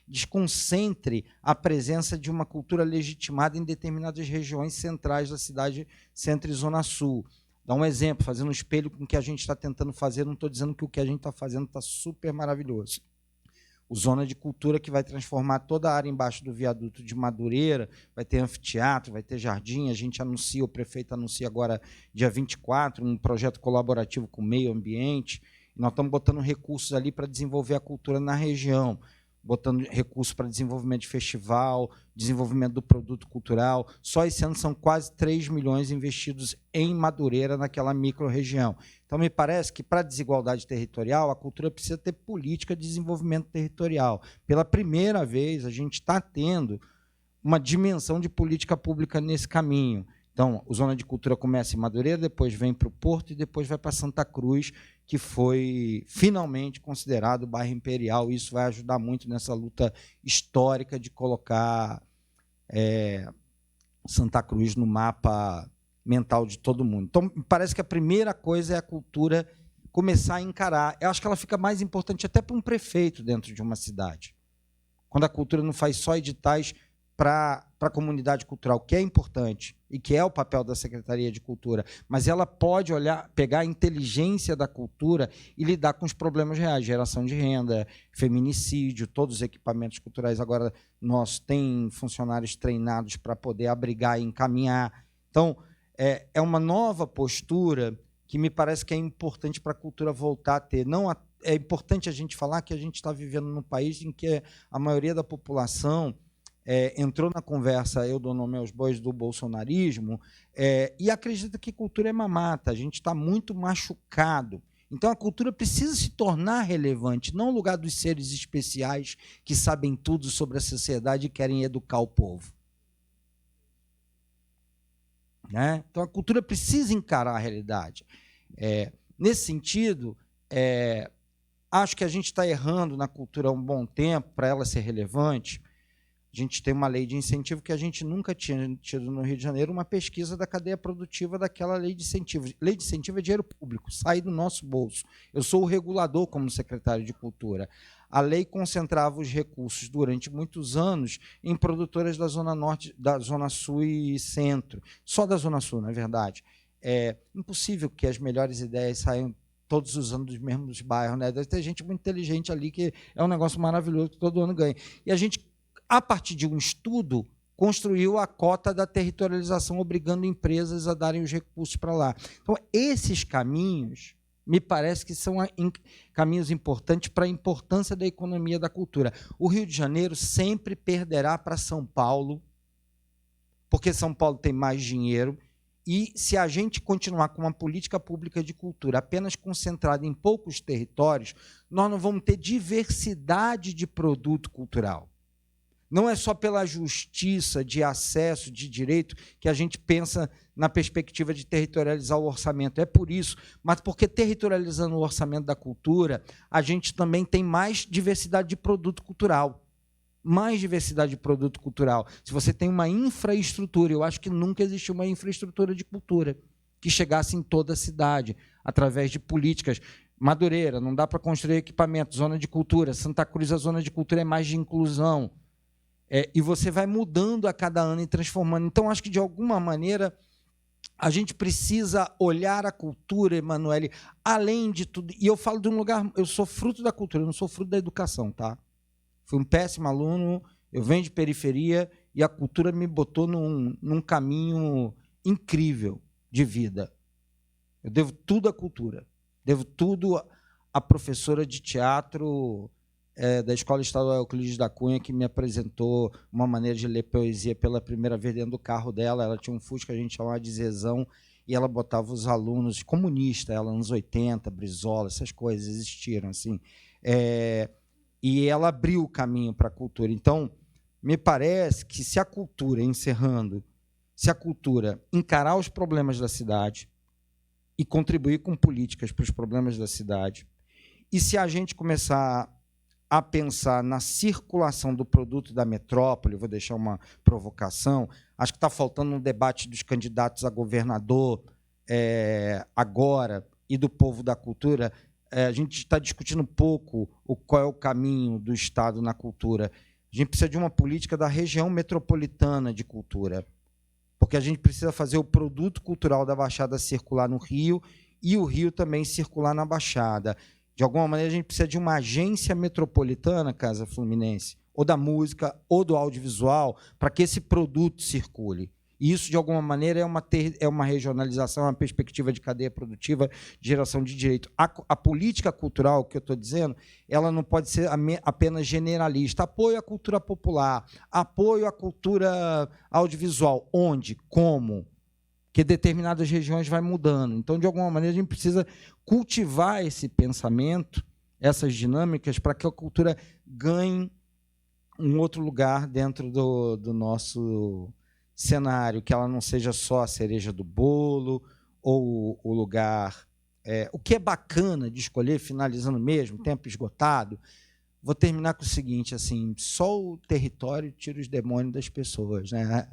desconcentre a presença de uma cultura legitimada em determinadas regiões centrais da cidade, centro e zona sul. Dá um exemplo, fazendo um espelho com o que a gente está tentando fazer. Não estou dizendo que o que a gente está fazendo está super maravilhoso. O Zona de Cultura, que vai transformar toda a área embaixo do viaduto de Madureira, vai ter anfiteatro, vai ter jardim. A gente anuncia, o prefeito anuncia agora, dia 24, um projeto colaborativo com o meio ambiente. Nós estamos botando recursos ali para desenvolver a cultura na região, botando recursos para desenvolvimento de festival, desenvolvimento do produto cultural. Só esse ano são quase 3 milhões investidos em Madureira, naquela micro-região. Então, me parece que, para a desigualdade territorial, a cultura precisa ter política de desenvolvimento territorial. Pela primeira vez, a gente está tendo uma dimensão de política pública nesse caminho. Então, o Zona de Cultura começa em Madureira, depois vem para o Porto e depois vai para Santa Cruz, que foi finalmente considerado bairro imperial. Isso vai ajudar muito nessa luta histórica de colocar Santa Cruz no mapa mental de todo mundo. Então, me parece que a primeira coisa é a cultura começar a encarar. Eu acho que ela fica mais importante até para um prefeito dentro de uma cidade. Quando a cultura não faz só editais para a comunidade cultural, que é importante e que é o papel da Secretaria de Cultura, mas ela pode pegar a inteligência da cultura e lidar com os problemas reais, geração de renda, feminicídio, todos os equipamentos culturais agora nós temos funcionários treinados para poder abrigar e encaminhar. Então, é uma nova postura que me parece que é importante para a cultura voltar a ter. É importante a gente falar que a gente está vivendo num país em que a maioria da população entrou na conversa, eu dou nome aos bois do bolsonarismo, e acredita que cultura é mamata, a gente está muito machucado. Então, a cultura precisa se tornar relevante, não o lugar dos seres especiais que sabem tudo sobre a sociedade e querem educar o povo. Né? Então, a cultura precisa encarar a realidade. Nesse sentido, acho que a gente está errando na cultura há um bom tempo para ela ser relevante. A gente tem uma lei de incentivo que a gente nunca tinha tido no Rio de Janeiro, uma pesquisa da cadeia produtiva daquela lei de incentivo. Lei de incentivo é dinheiro público, sai do nosso bolso. Eu sou o regulador como secretário de Cultura. A lei concentrava os recursos durante muitos anos em produtoras da Zona Norte, da Zona Sul e Centro. Só da Zona Sul, na verdade. É impossível que as melhores ideias saiam todos os anos dos mesmos bairros. Né? Deve ter gente muito inteligente ali, que é um negócio maravilhoso que todo ano ganha. E a gente, a partir de um estudo, construiu a cota da territorialização, obrigando empresas a darem os recursos para lá. Então, esses caminhos, me parece que são caminhos importantes para a importância da economia da cultura. O Rio de Janeiro sempre perderá para São Paulo, porque São Paulo tem mais dinheiro, e se a gente continuar com uma política pública de cultura apenas concentrada em poucos territórios, nós não vamos ter diversidade de produto cultural. Não é só pela justiça de acesso, de direito, que a gente pensa na perspectiva de territorializar o orçamento. É por isso, mas porque territorializando o orçamento da cultura, a gente também tem mais diversidade de produto cultural. Mais diversidade de produto cultural. Se você tem uma infraestrutura, eu acho que nunca existiu uma infraestrutura de cultura que chegasse em toda a cidade, através de políticas. Madureira, não dá para construir equipamento, zona de cultura. Santa Cruz, a zona de cultura é mais de inclusão. E você vai mudando a cada ano e transformando. Então, acho que, de alguma maneira, a gente precisa olhar a cultura, Emanuele, além de tudo. E eu falo de um lugar... Eu sou fruto da cultura, eu não sou fruto da educação, tá? Fui um péssimo aluno, eu venho de periferia e a cultura me botou num caminho incrível de vida. Eu devo tudo à cultura. Devo tudo à professora de teatro... da Escola Estadual Euclides da Cunha, que me apresentou uma maneira de ler poesia pela primeira vez dentro do carro dela. Ela tinha um Fusca que a gente chamava de Zezão, e ela botava os alunos, comunista, ela, anos 80, Brizola, essas coisas existiram. Assim. E ela abriu o caminho para a cultura. Então, me parece que se a cultura, encerrando, se a cultura encarar os problemas da cidade e contribuir com políticas para os problemas da cidade, e se a gente começar a pensar na circulação do produto da metrópole, vou deixar uma provocação, acho que está faltando um debate dos candidatos a governador agora e do povo da cultura. A gente está discutindo pouco qual é o caminho do Estado na cultura. A gente precisa de uma política da região metropolitana de cultura, porque a gente precisa fazer o produto cultural da Baixada circular no Rio e o Rio também circular na Baixada. De alguma maneira, a gente precisa de uma agência metropolitana, Casa Fluminense, ou da música, ou do audiovisual, para que esse produto circule. E isso, de alguma maneira, é uma regionalização, uma perspectiva de cadeia produtiva, de geração de direito. A política cultural, que eu estou dizendo, ela não pode ser apenas generalista. Apoio à cultura popular, apoio à cultura audiovisual. Onde? Como? Que determinadas regiões vai mudando. Então, de alguma maneira, a gente precisa cultivar esse pensamento, essas dinâmicas, para que a cultura ganhe um outro lugar dentro do nosso cenário, que ela não seja só a cereja do bolo ou o lugar... o que é bacana de escolher, finalizando mesmo, tempo esgotado, vou terminar com o seguinte, assim, só o território tira os demônios das pessoas, né?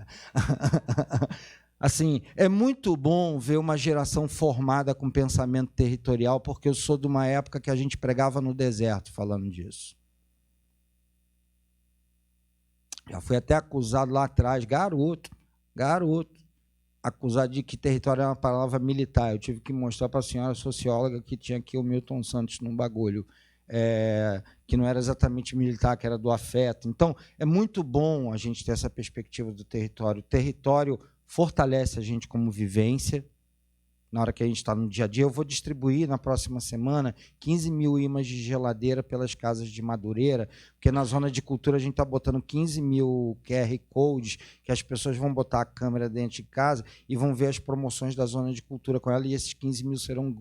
Assim, é muito bom ver uma geração formada com pensamento territorial, porque eu sou de uma época que a gente pregava no deserto falando disso. Já fui até acusado lá atrás, garoto, acusado de que território é uma palavra militar. Eu tive que mostrar para a senhora socióloga que tinha aqui o Milton Santos num bagulho, que não era exatamente militar, que era do afeto. Então, é muito bom a gente ter essa perspectiva do território. O território fortalece a gente como vivência, na hora que a gente está no dia a dia. Eu vou distribuir na próxima semana 15 mil imãs de geladeira pelas casas de Madureira, porque na zona de cultura a gente está botando 15 mil QR Codes, que as pessoas vão botar a câmera dentro de casa e vão ver as promoções da zona de cultura com ela, e esses 15 mil serão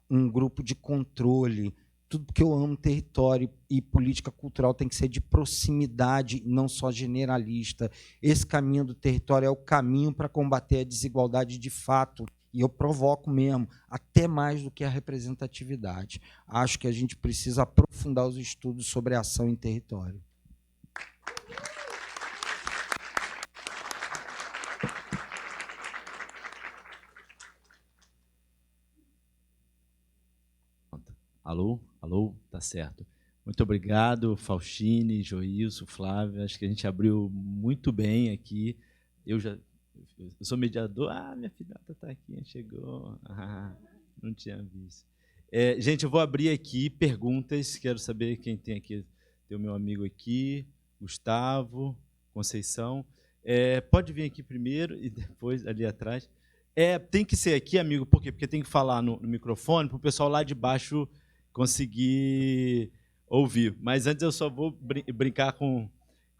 um grupo de controle. Tudo porque eu amo território, e política cultural tem que ser de proximidade, não só generalista. Esse caminho do território é o caminho para combater a desigualdade de fato, e eu provoco mesmo, até mais do que a representatividade. Acho que a gente precisa aprofundar os estudos sobre a ação em território. Alô? Alô? Tá certo. Muito obrigado, Faustine, Joilson, Flávio. Acho que a gente abriu muito bem aqui. Eu sou mediador. Ah, minha filhota está aqui, chegou. Ah, não tinha visto. Gente, eu vou abrir aqui perguntas. Quero saber quem tem aqui. Tem o meu amigo aqui, Gustavo, Conceição. Pode vir aqui primeiro e depois ali atrás. Tem que ser aqui, amigo, por quê? Porque tem que falar no microfone para o pessoal lá de baixo conseguir ouvir. Mas antes eu só vou brincar com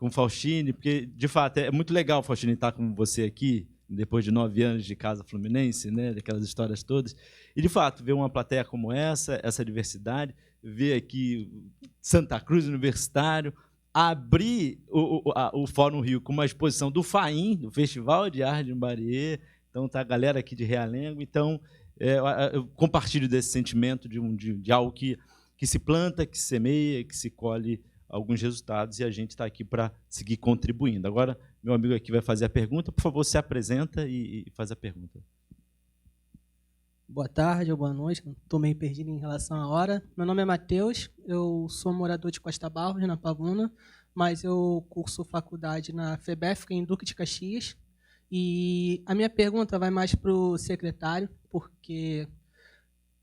o Faustine, porque, de fato, é muito legal, Faustine, estar com você aqui, depois de 9 anos de Casa Fluminense, né, daquelas histórias todas. E, de fato, ver uma plateia como essa diversidade, ver aqui Santa Cruz Universitário, abrir o Fórum Rio com uma exposição do FAIM, do Festival de Arte de Mbarê. Então, está a galera aqui de Realengo. Então, eu compartilho desse sentimento de algo que se planta, que se semeia, que se colhe alguns resultados, e a gente está aqui para seguir contribuindo. Agora, meu amigo aqui vai fazer a pergunta. Por favor, se apresenta e faz a pergunta. Boa tarde ou boa noite, estou meio perdido em relação à hora. Meu nome é Matheus, eu sou morador de Costa Barros, na Pavuna, mas eu curso faculdade na FEBEF, em Duque de Caxias. E a minha pergunta vai mais para o secretário, porque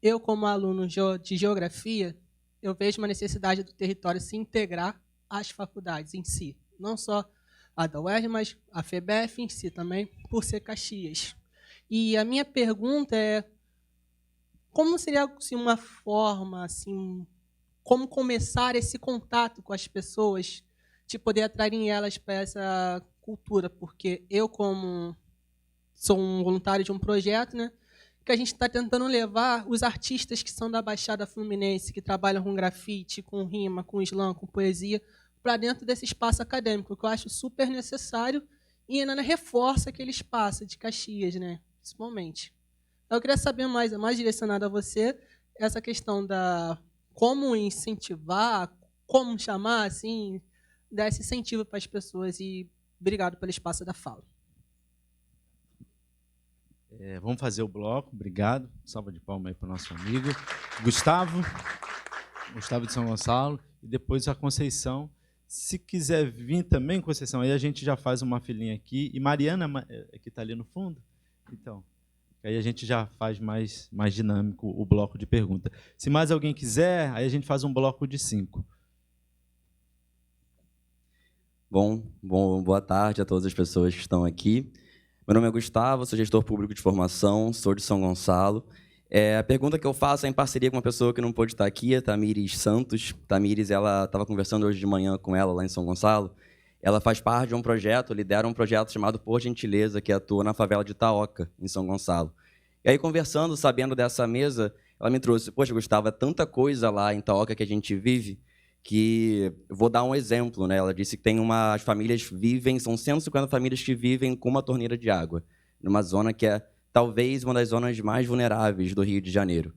eu, como aluno de geografia, eu vejo uma necessidade do território se integrar às faculdades em si. Não só a da UERJ, mas a FEBEF em si também, por ser Caxias. E a minha pergunta é, como seria assim, uma forma, assim, como começar esse contato com as pessoas, de poder atrair elas para essa cultura? Porque eu, como sou um voluntário de um projeto, né, que a gente está tentando levar os artistas que são da Baixada Fluminense, que trabalham com grafite, com rima, com slam, com poesia, para dentro desse espaço acadêmico, que eu acho super necessário e ainda reforça aquele espaço de Caxias, né, principalmente. Eu queria saber mais direcionado a você, essa questão da como incentivar, como chamar, assim, dar esse incentivo para as pessoas. E obrigado pelo espaço da fala. Vamos fazer o bloco. Obrigado. Salva de palmas aí para o nosso amigo Gustavo de São Gonçalo, e depois a Conceição. Se quiser vir também, Conceição, aí a gente já faz uma filinha aqui. E Mariana, que está ali no fundo, então, aí a gente já faz mais dinâmico o bloco de pergunta. Se mais alguém quiser, aí a gente faz um bloco de 5. Boa tarde a todas as pessoas que estão aqui. Meu nome é Gustavo, sou gestor público de formação, sou de São Gonçalo. A pergunta que eu faço é em parceria com uma pessoa que não pôde estar aqui, a Tamires Santos. Tamires, ela estava conversando hoje de manhã com ela lá em São Gonçalo. Ela faz parte de um projeto, lidera um projeto chamado Por Gentileza, que atua na favela de Itaoca, em São Gonçalo. E aí, conversando, sabendo dessa mesa, ela me trouxe, poxa, Gustavo, é tanta coisa lá em Itaoca que a gente vive, que vou dar um exemplo, né? Ela disse que tem as famílias são 150 famílias que vivem com uma torneira de água, numa zona que é talvez uma das zonas mais vulneráveis do Rio de Janeiro.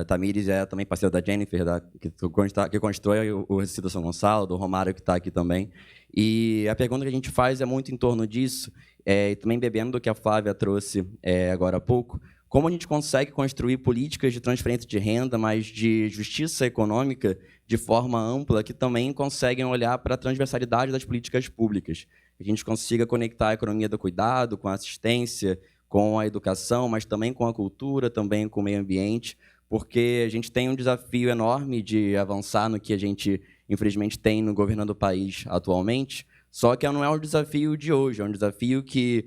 Tamires é também parceira da Jennifer, que constrói o Recinto São Gonçalo, do Romário, que está aqui também. E a pergunta que a gente faz é muito em torno disso, e também bebendo do que a Flávia trouxe agora há pouco, como a gente consegue construir políticas de transferência de renda, mas de justiça econômica, de forma ampla, que também conseguem olhar para a transversalidade das políticas públicas. Que a gente consiga conectar a economia do cuidado com a assistência, com a educação, mas também com a cultura, também com o meio ambiente, porque a gente tem um desafio enorme de avançar no que a gente, infelizmente, tem no governo do país atualmente, só que não é um desafio de hoje, é um desafio que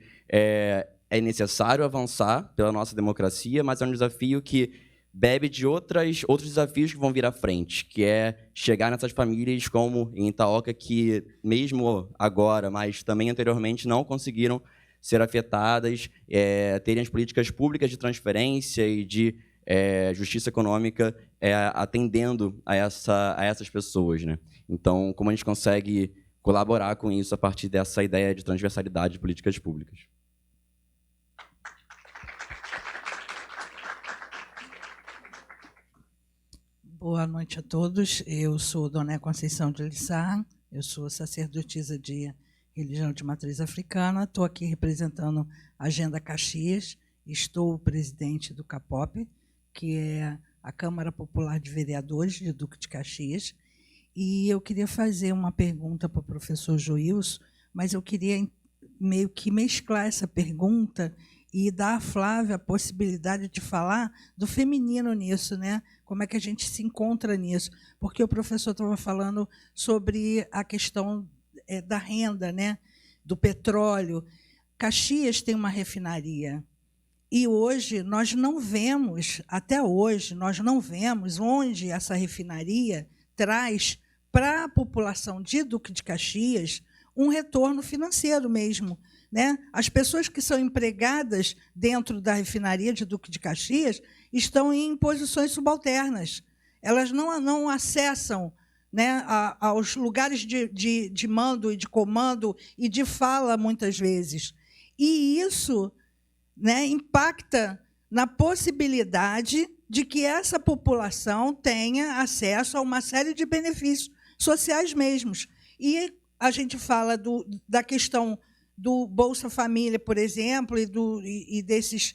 é necessário avançar pela nossa democracia, mas é um desafio que bebe de outros desafios que vão vir à frente, que é chegar nessas famílias como em Itaoca, que mesmo agora, mas também anteriormente, não conseguiram ser afetadas, terem as políticas públicas de transferência e de justiça econômica atendendo a essas pessoas, né? Então, como a gente consegue colaborar com isso a partir dessa ideia de transversalidade de políticas públicas? Boa noite a todos. Eu sou Dona Conceição de Lissá, eu sou sacerdotisa de religião de matriz africana, estou aqui representando a Agenda Caxias, estou presidente do CAPOP, que é a Câmara Popular de Vereadores de Duque de Caxias, e eu queria fazer uma pergunta para o professor Joilson, mas eu queria meio que mesclar essa pergunta e dar à Flávia a possibilidade de falar do feminino nisso, né? Como é que a gente se encontra nisso? Porque o professor estava falando sobre a questão da renda, né? Do petróleo. Caxias tem uma refinaria. E hoje nós não vemos, até hoje, nós não vemos onde essa refinaria traz para a população de Duque de Caxias um retorno financeiro mesmo, né? As pessoas que são empregadas dentro da refinaria de Duque de Caxias estão em posições subalternas. Elas não acessam, né, aos lugares de mando e de comando e de fala, muitas vezes. E isso, né, impacta na possibilidade de que essa população tenha acesso a uma série de benefícios sociais mesmos. E a gente fala da questão do Bolsa Família, por exemplo, e dessas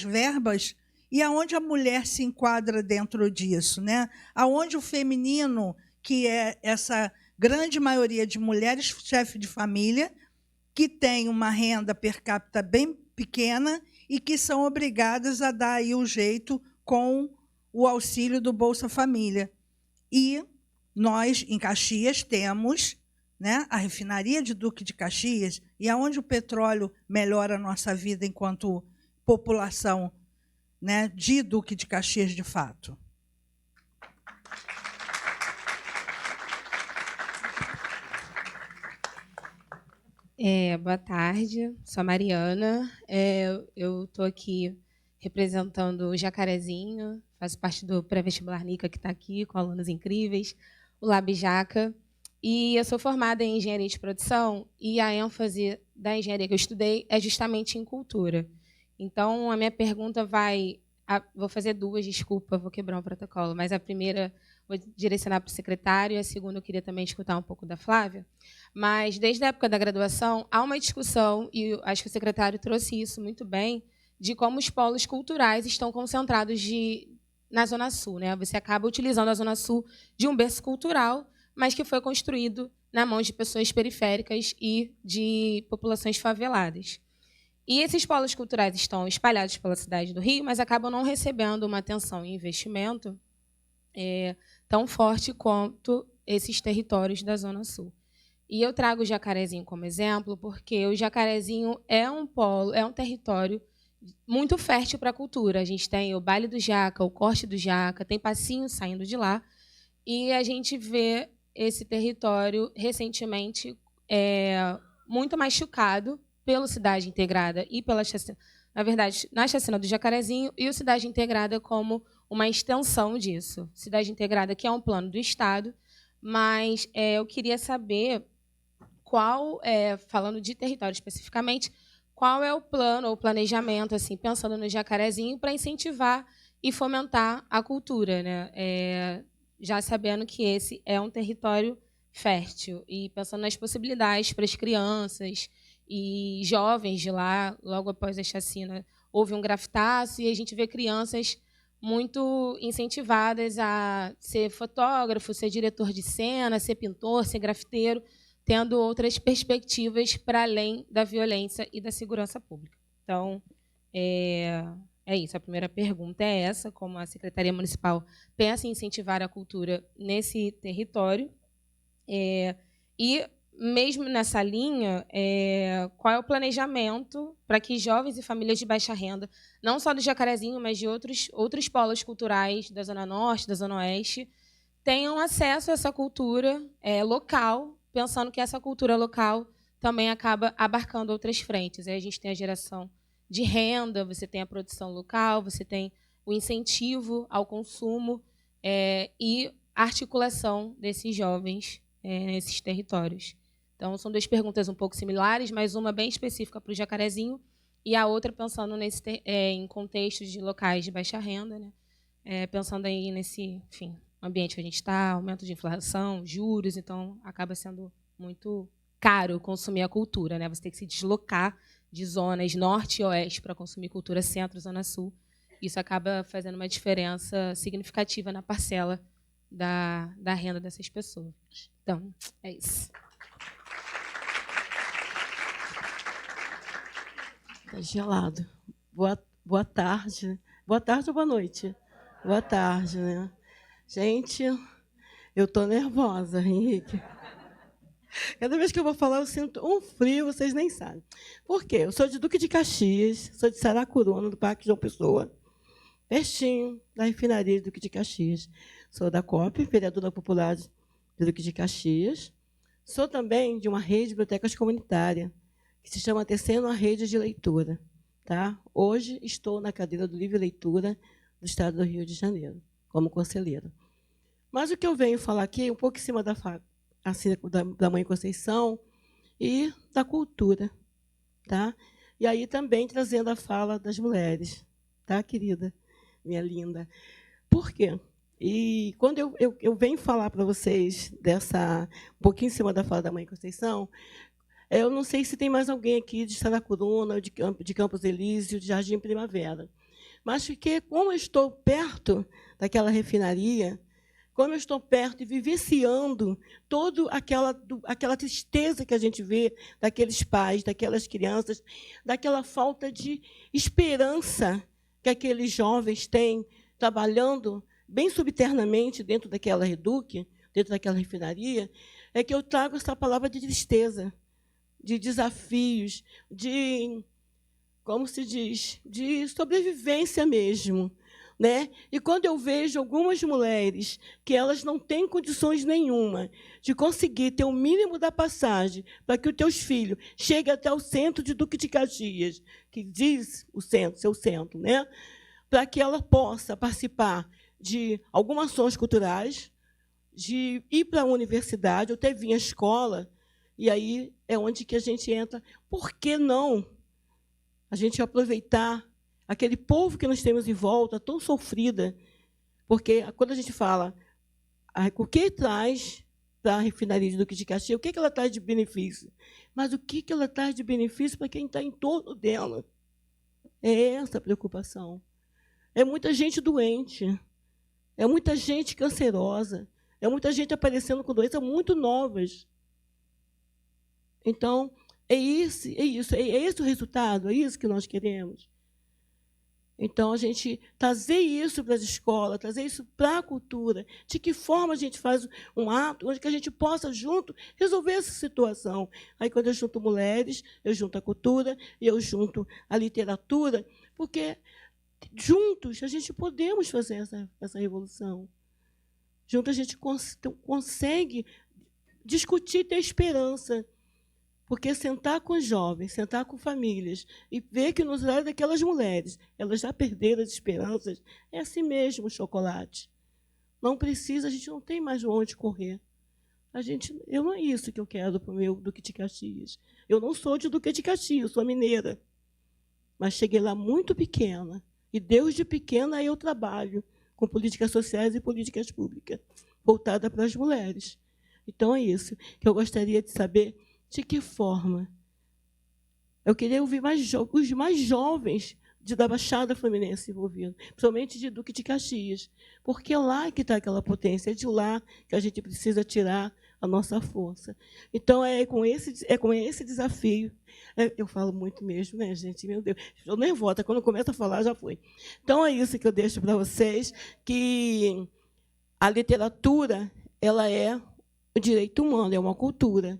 verbas, e aonde a mulher se enquadra dentro disso, né? Aonde o feminino, que é essa grande maioria de mulheres chefe de família, que tem uma renda per capita bem pequena e que são obrigadas a dar aí o jeito com o auxílio do Bolsa Família. E nós, em Caxias, temos, né, a refinaria de Duque de Caxias, e aonde o petróleo melhora a nossa vida enquanto população, né, de Duque de Caxias, de fato. Boa tarde, sou a Mariana. Eu estou aqui representando o Jacarezinho, faço parte do pré-vestibular NICA, que está aqui, com alunos incríveis, o Lab Jaca. E eu sou formada em engenharia de produção, e a ênfase da engenharia que eu estudei é justamente em cultura. Então, a minha pergunta vou fazer duas, desculpa, vou quebrar um protocolo, mas a primeira vou direcionar para o secretário, e a segunda eu queria também escutar um pouco da Flávia. Mas, desde a época da graduação, há uma discussão, e acho que o secretário trouxe isso muito bem, de como os polos culturais estão concentrados na Zona Sul, né? Você acaba utilizando a Zona Sul de um berço cultural, mas que foi construído na mão de pessoas periféricas e de populações faveladas. E esses polos culturais estão espalhados pela cidade do Rio, mas acabam não recebendo uma atenção e investimento tão forte quanto esses territórios da Zona Sul. E eu trago o Jacarezinho como exemplo, porque o Jacarezinho é um território muito fértil para a cultura. A gente tem o Baile do Jaca, o Corte do Jaca, tem passinho saindo de lá, e a gente vê esse território recentemente muito machucado pela Cidade Integrada e pela chacina, na verdade, na chacina do Jacarezinho, e o Cidade Integrada como uma extensão disso. Cidade Integrada, que é um plano do Estado, mas eu queria saber falando de território especificamente, qual é o plano ou planejamento, assim, pensando no Jacarezinho, para incentivar e fomentar a cultura, né? Já sabendo que esse é um território fértil, e pensando nas possibilidades para as crianças e jovens de lá. Logo após a chacina, houve um grafitaço, e a gente vê crianças muito incentivadas a ser fotógrafo, ser diretor de cena, ser pintor, ser grafiteiro, tendo outras perspectivas para além da violência e da segurança pública. Então, é isso. A primeira pergunta é essa: como a Secretaria Municipal pensa em incentivar a cultura nesse território. E mesmo nessa linha, qual é o planejamento para que jovens e famílias de baixa renda, não só do Jacarezinho, mas de outros polos culturais da Zona Norte, da Zona Oeste, tenham acesso a essa cultura local, pensando que essa cultura local também acaba abarcando outras frentes. Aí a gente tem a geração de renda, você tem a produção local, você tem o incentivo ao consumo e a articulação desses jovens nesses territórios. Então, são duas perguntas um pouco similares, mas uma bem específica para o Jacarezinho e a outra pensando em contextos de locais de baixa renda, né? Pensando aí nesse ambiente que a gente está, aumento de inflação, juros, então acaba sendo muito caro consumir a cultura, né? Você tem que se deslocar de zonas norte e oeste para consumir cultura centro, zona sul. Isso acaba fazendo uma diferença significativa na parcela da renda dessas pessoas. Então, é isso. Está gelado. Boa tarde. Boa tarde ou boa noite? Boa tarde, né? Gente, eu estou nervosa, Henrique. Cada vez que eu vou falar, eu sinto um frio, vocês nem sabem. Por quê? Eu sou de Duque de Caxias, sou de Saracuruna, do Parque João Pessoa, pertinho da refinaria de Duque de Caxias. Sou da COP, vereadora popular de Duque de Caxias. Sou também de uma rede de bibliotecas comunitárias, que se chama Tecendo a Rede de Leitura. Tá? Hoje estou na cadeira do Livre Leitura do Estado do Rio de Janeiro, como conselheira. Mas o que eu venho falar aqui é um pouco em cima da Mãe Conceição e da cultura. Tá? E aí também trazendo a fala das mulheres. Tá, querida? Minha linda. Por quê? E quando eu venho falar para vocês um pouquinho em cima da fala da Mãe Conceição, eu não sei se tem mais alguém aqui de Saracuruna, de Campos Elísio, de Jardim Primavera. Mas como eu estou perto daquela refinaria, como eu estou perto e vivenciando toda aquela tristeza que a gente vê daqueles pais, daquelas crianças, daquela falta de esperança que aqueles jovens têm trabalhando bem subternamente dentro daquela reduc, dentro daquela refinaria, é que eu trago essa palavra de tristeza, de desafios, como se diz, de sobrevivência mesmo. Né? E quando eu vejo algumas mulheres que elas não têm condições nenhuma de conseguir ter o mínimo da passagem para que os teus filhos cheguem até o centro de Duque de Caxias, que diz o centro, seu centro, né? Para que ela possa participar de algumas ações culturais, de ir para a universidade, ou até vir à escola, e aí é onde que a gente entra. Por que não a gente aproveitar aquele povo que nós temos em volta, tão sofrida? Porque quando a gente fala o que traz para a refinaria de Duque de Caxias, o que ela traz de benefício? Mas o que ela traz de benefício para quem está em torno dela? É essa a preocupação. É muita gente doente, é muita gente cancerosa, é muita gente aparecendo com doenças muito novas. Então, é esse o resultado, é isso que nós queremos. Então, a gente trazer isso para as escolas, trazer isso para a cultura. De que forma a gente faz um ato onde que a gente possa, junto, resolver essa situação. Aí, quando eu junto mulheres, eu junto a cultura, e eu junto a literatura, porque juntos a gente podemos fazer essa revolução. Juntos a gente consegue discutir, ter esperança. Porque sentar com os jovens, sentar com famílias e ver que nos olhos daquelas mulheres, elas já perderam as esperanças, é assim mesmo o chocolate. Não precisa, a gente não tem mais onde correr. Eu não é isso que eu quero para o meu Duque de Caxias. Eu não sou de Duque de Caxias, eu sou mineira. Mas cheguei lá muito pequena. E desde pequena eu trabalho com políticas sociais e políticas públicas, voltada para as mulheres. Então, é isso que eu gostaria de saber. De que forma? Eu queria ouvir os mais jovens da Baixada Fluminense envolvidos, principalmente de Duque de Caxias, porque é lá que está aquela potência, é de lá que a gente precisa tirar a nossa força. Então, é com esse desafio. Eu falo muito mesmo, né, gente? Meu Deus, estou nervosa, quando começo a falar, já foi. Então, é isso que eu deixo para vocês, que a literatura ela é o direito humano, é uma cultura.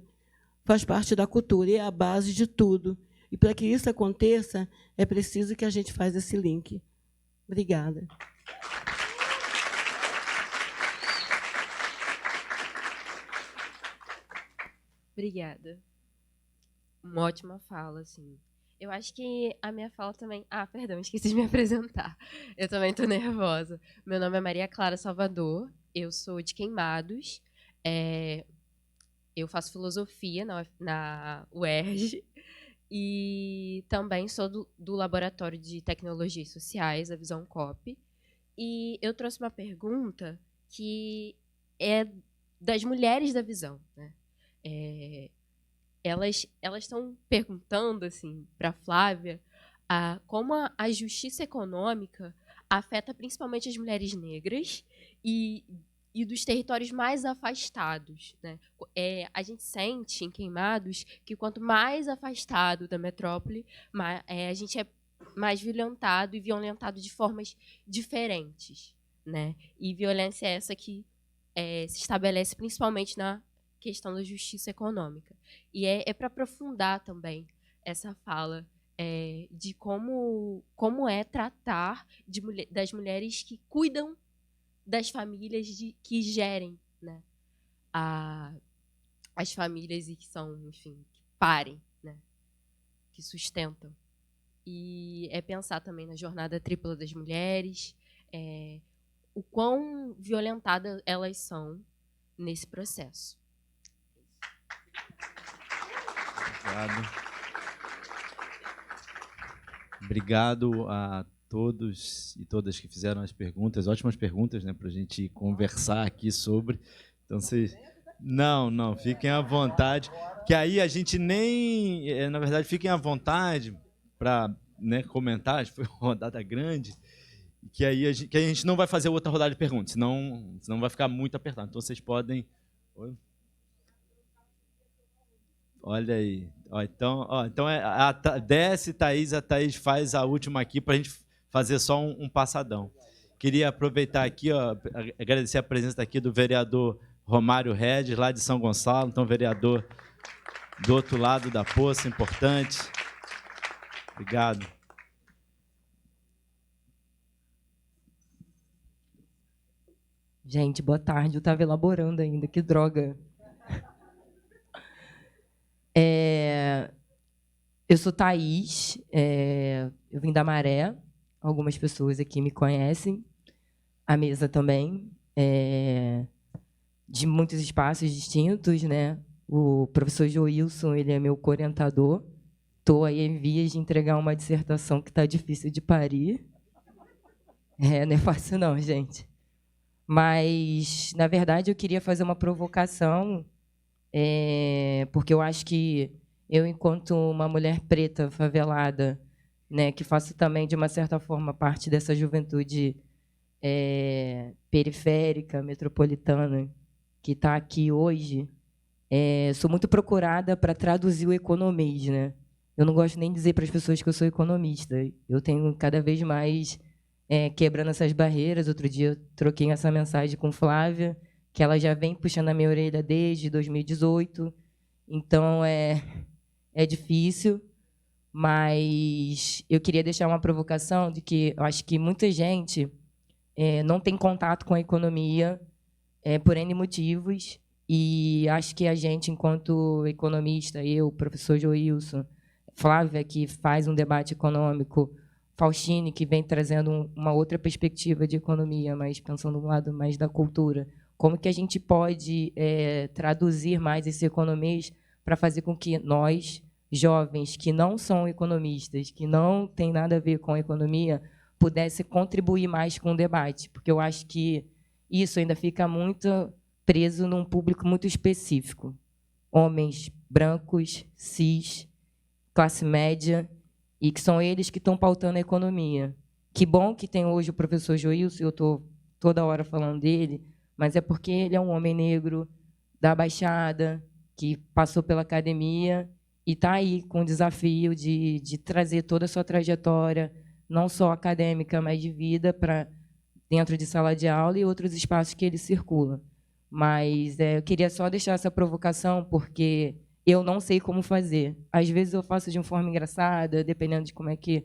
faz parte da cultura e é a base de tudo. E para que isso aconteça, é preciso que a gente faça esse link. Obrigada. Obrigada. Uma ótima fala, assim. Eu acho que a minha fala também... Ah, perdão, esqueci de me apresentar. Eu também estou nervosa. Meu nome é Maria Clara Salvador, eu sou de Queimados, eu faço filosofia na UERJ e também sou do Laboratório de Tecnologias Sociais, a Visão COP. E eu trouxe uma pergunta que é das mulheres da visão, né? Elas estão perguntando assim para a Flávia como a justiça econômica afeta principalmente as mulheres negras e dos territórios mais afastados, né? A gente sente em Queimados que quanto mais afastado da metrópole, a gente é mais violentado e violentado de formas diferentes, né? E violência essa que se estabelece principalmente na questão da justiça econômica. E é para aprofundar também essa fala de como é tratar das mulheres que cuidam das famílias que gerem, né, as famílias e que são, enfim, que parem, né, que sustentam. E pensar também na jornada tripla das mulheres, o quão violentadas elas são nesse processo. Obrigado a todos e todas que fizeram as perguntas, ótimas perguntas, né, para a gente conversar aqui sobre. Então, vocês... Não, fiquem à vontade, que aí a gente nem... Na verdade, fiquem à vontade para, né, comentar, foi uma rodada grande, que aí a gente não vai fazer outra rodada de perguntas, senão vai ficar muito apertado. Então, vocês podem... Olha aí. Então desce, Thaís, a Thaís faz a última aqui para a gente fazer só um passadão. Queria aproveitar aqui, agradecer a presença aqui do vereador Romário Regis, lá de São Gonçalo, então vereador do outro lado da poça, importante. Obrigado. Gente, boa tarde. Eu estava elaborando ainda, que droga. Eu sou Thaís, eu vim da Maré, algumas pessoas aqui me conhecem, a mesa também, de muitos espaços distintos, né? O professor Joilson, ele é meu coorientador, estou aí em vias de entregar uma dissertação que está difícil de parir. Não é fácil não, gente. Mas, na verdade, eu queria fazer uma provocação, porque eu acho que eu, enquanto uma mulher preta, favelada, né, que faço também, de uma certa forma, parte dessa juventude periférica, metropolitana, que está aqui hoje, sou muito procurada para traduzir o economês, né? Eu não gosto nem de dizer para as pessoas que eu sou economista. Eu tenho cada vez mais quebrando essas barreiras. Outro dia eu troquei essa mensagem com Flávia, que ela já vem puxando a minha orelha desde 2018. Então, é difícil, mas eu queria deixar uma provocação de que eu acho que muita gente não tem contato com a economia por N motivos, e acho que a gente, enquanto economista, eu, professor Joilson, Flávia, que faz um debate econômico, Faustine, que vem trazendo uma outra perspectiva de economia, mas pensando no lado mais da cultura, como que a gente pode traduzir mais esse economês para fazer com que nós, jovens que não são economistas, que não têm nada a ver com a economia, pudessem contribuir mais com o debate, porque eu acho que isso ainda fica muito preso num público muito específico. Homens brancos, cis, classe média, e que são eles que estão pautando a economia. Que bom que tem hoje o professor Joilson, eu estou toda hora falando dele, mas é porque ele é um homem negro da Baixada, que passou pela academia e está aí com o desafio de trazer toda a sua trajetória, não só acadêmica, mas de vida, para dentro de sala de aula e outros espaços que ele circula. Mas eu queria só deixar essa provocação, porque eu não sei como fazer. Às vezes eu faço de uma forma engraçada, dependendo de como é que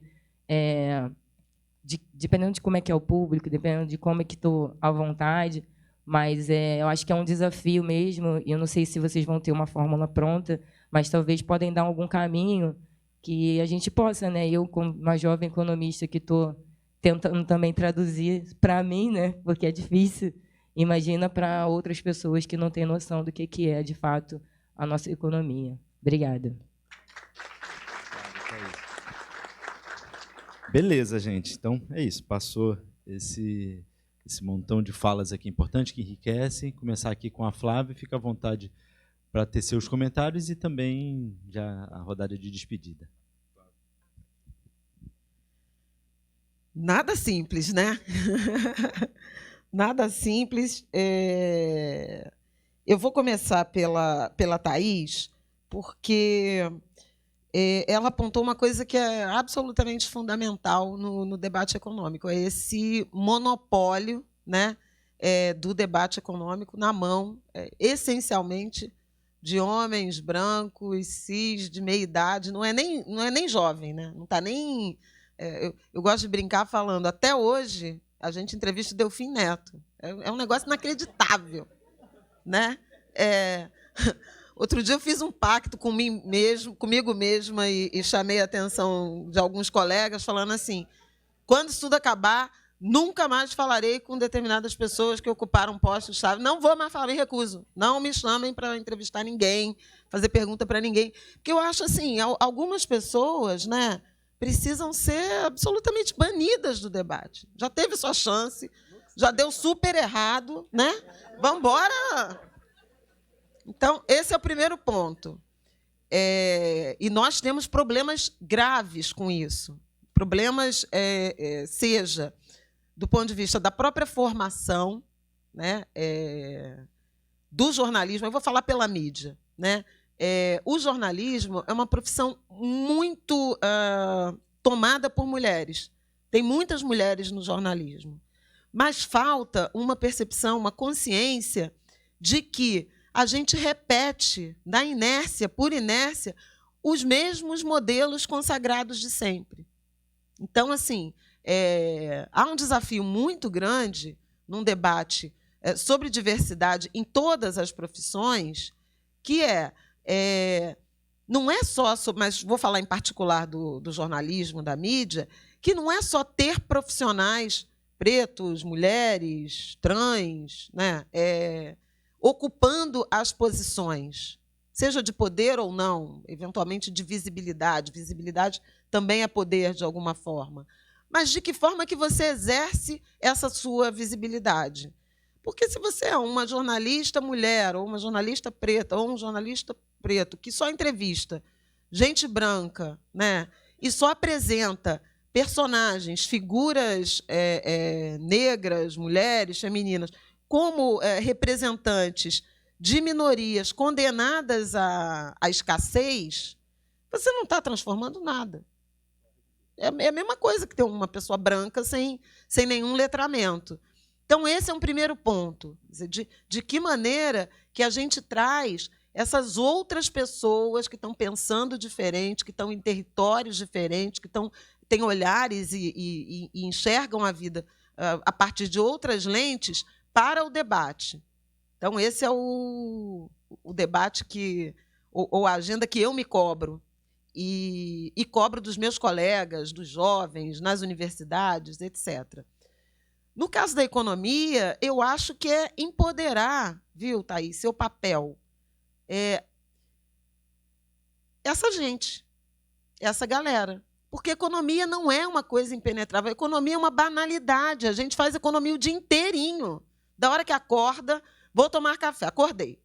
dependendo de como é que é o público, dependendo de como é que estou à vontade, mas eu acho que é um desafio mesmo, e eu não sei se vocês vão ter uma fórmula pronta, mas talvez podem dar algum caminho que a gente possa, né? Eu, como uma jovem economista que estou tentando também traduzir para mim, né? Porque é difícil, imagina para outras pessoas que não têm noção do que é, de fato, a nossa economia. Obrigada. Beleza, gente. Então, é isso. Passou esse montão de falas aqui importantes que enriquecem. Começar aqui com a Flávia. Fica à vontade para tecer os comentários e também já a rodada de despedida. Nada simples, né? Nada simples. Eu vou começar pela Thaís, porque ela apontou uma coisa que é absolutamente fundamental no debate econômico, é esse monopólio, né, do debate econômico na mão, essencialmente, de homens brancos, cis, de meia idade, não é nem jovem, né? Não está nem... eu gosto de brincar falando, até hoje, a gente entrevista o Delfim Neto. É um negócio inacreditável, né? Outro dia eu fiz um pacto comigo mesma e chamei a atenção de alguns colegas falando assim, quando isso tudo acabar, nunca mais falarei com determinadas pessoas que ocuparam postos-chave. Não vou mais falar, me recuso. Não me chamem para entrevistar ninguém, fazer pergunta para ninguém. Porque eu acho assim, algumas pessoas, né, precisam ser absolutamente banidas do debate. Já teve sua chance, já deu super errado, né? Vamos embora! Então, esse é o primeiro ponto. E nós temos problemas graves com isso. Problemas, seja do ponto de vista da própria formação, né, do jornalismo. Eu vou falar pela mídia, né? O jornalismo é uma profissão muito tomada por mulheres. Tem muitas mulheres no jornalismo. Mas falta uma percepção, uma consciência de que a gente repete, na inércia, por inércia, os mesmos modelos consagrados de sempre. Então, assim, há um desafio muito grande num debate sobre diversidade em todas as profissões, que não é só sobre, mas vou falar em particular do jornalismo, da mídia, que não é só ter profissionais pretos, mulheres, trans, né, ocupando as posições, seja de poder ou não, eventualmente de visibilidade. Visibilidade também é poder, de alguma forma. Mas de que forma que você exerce essa sua visibilidade? Porque se você é uma jornalista mulher, ou uma jornalista preta, ou um jornalista preto, que só entrevista gente branca, né, e só apresenta personagens, figuras negras, mulheres, femininas, como representantes de minorias condenadas à escassez, você não está transformando nada. É a mesma coisa que ter uma pessoa branca sem nenhum letramento. Então, esse é um primeiro ponto. De que maneira que a gente traz essas outras pessoas que estão pensando diferente, que estão em territórios diferentes, que têm olhares e enxergam a vida a partir de outras lentes para o debate. Então, esse é o debate ou a agenda que eu me cobro. E cobro dos meus colegas, dos jovens, nas universidades, etc. No caso da economia, eu acho que é empoderar, viu, Thaís, seu papel. Essa gente, essa galera. Porque economia não é uma coisa impenetrável. A economia é uma banalidade. A gente faz economia o dia inteirinho. Da hora que acorda, vou tomar café. Acordei.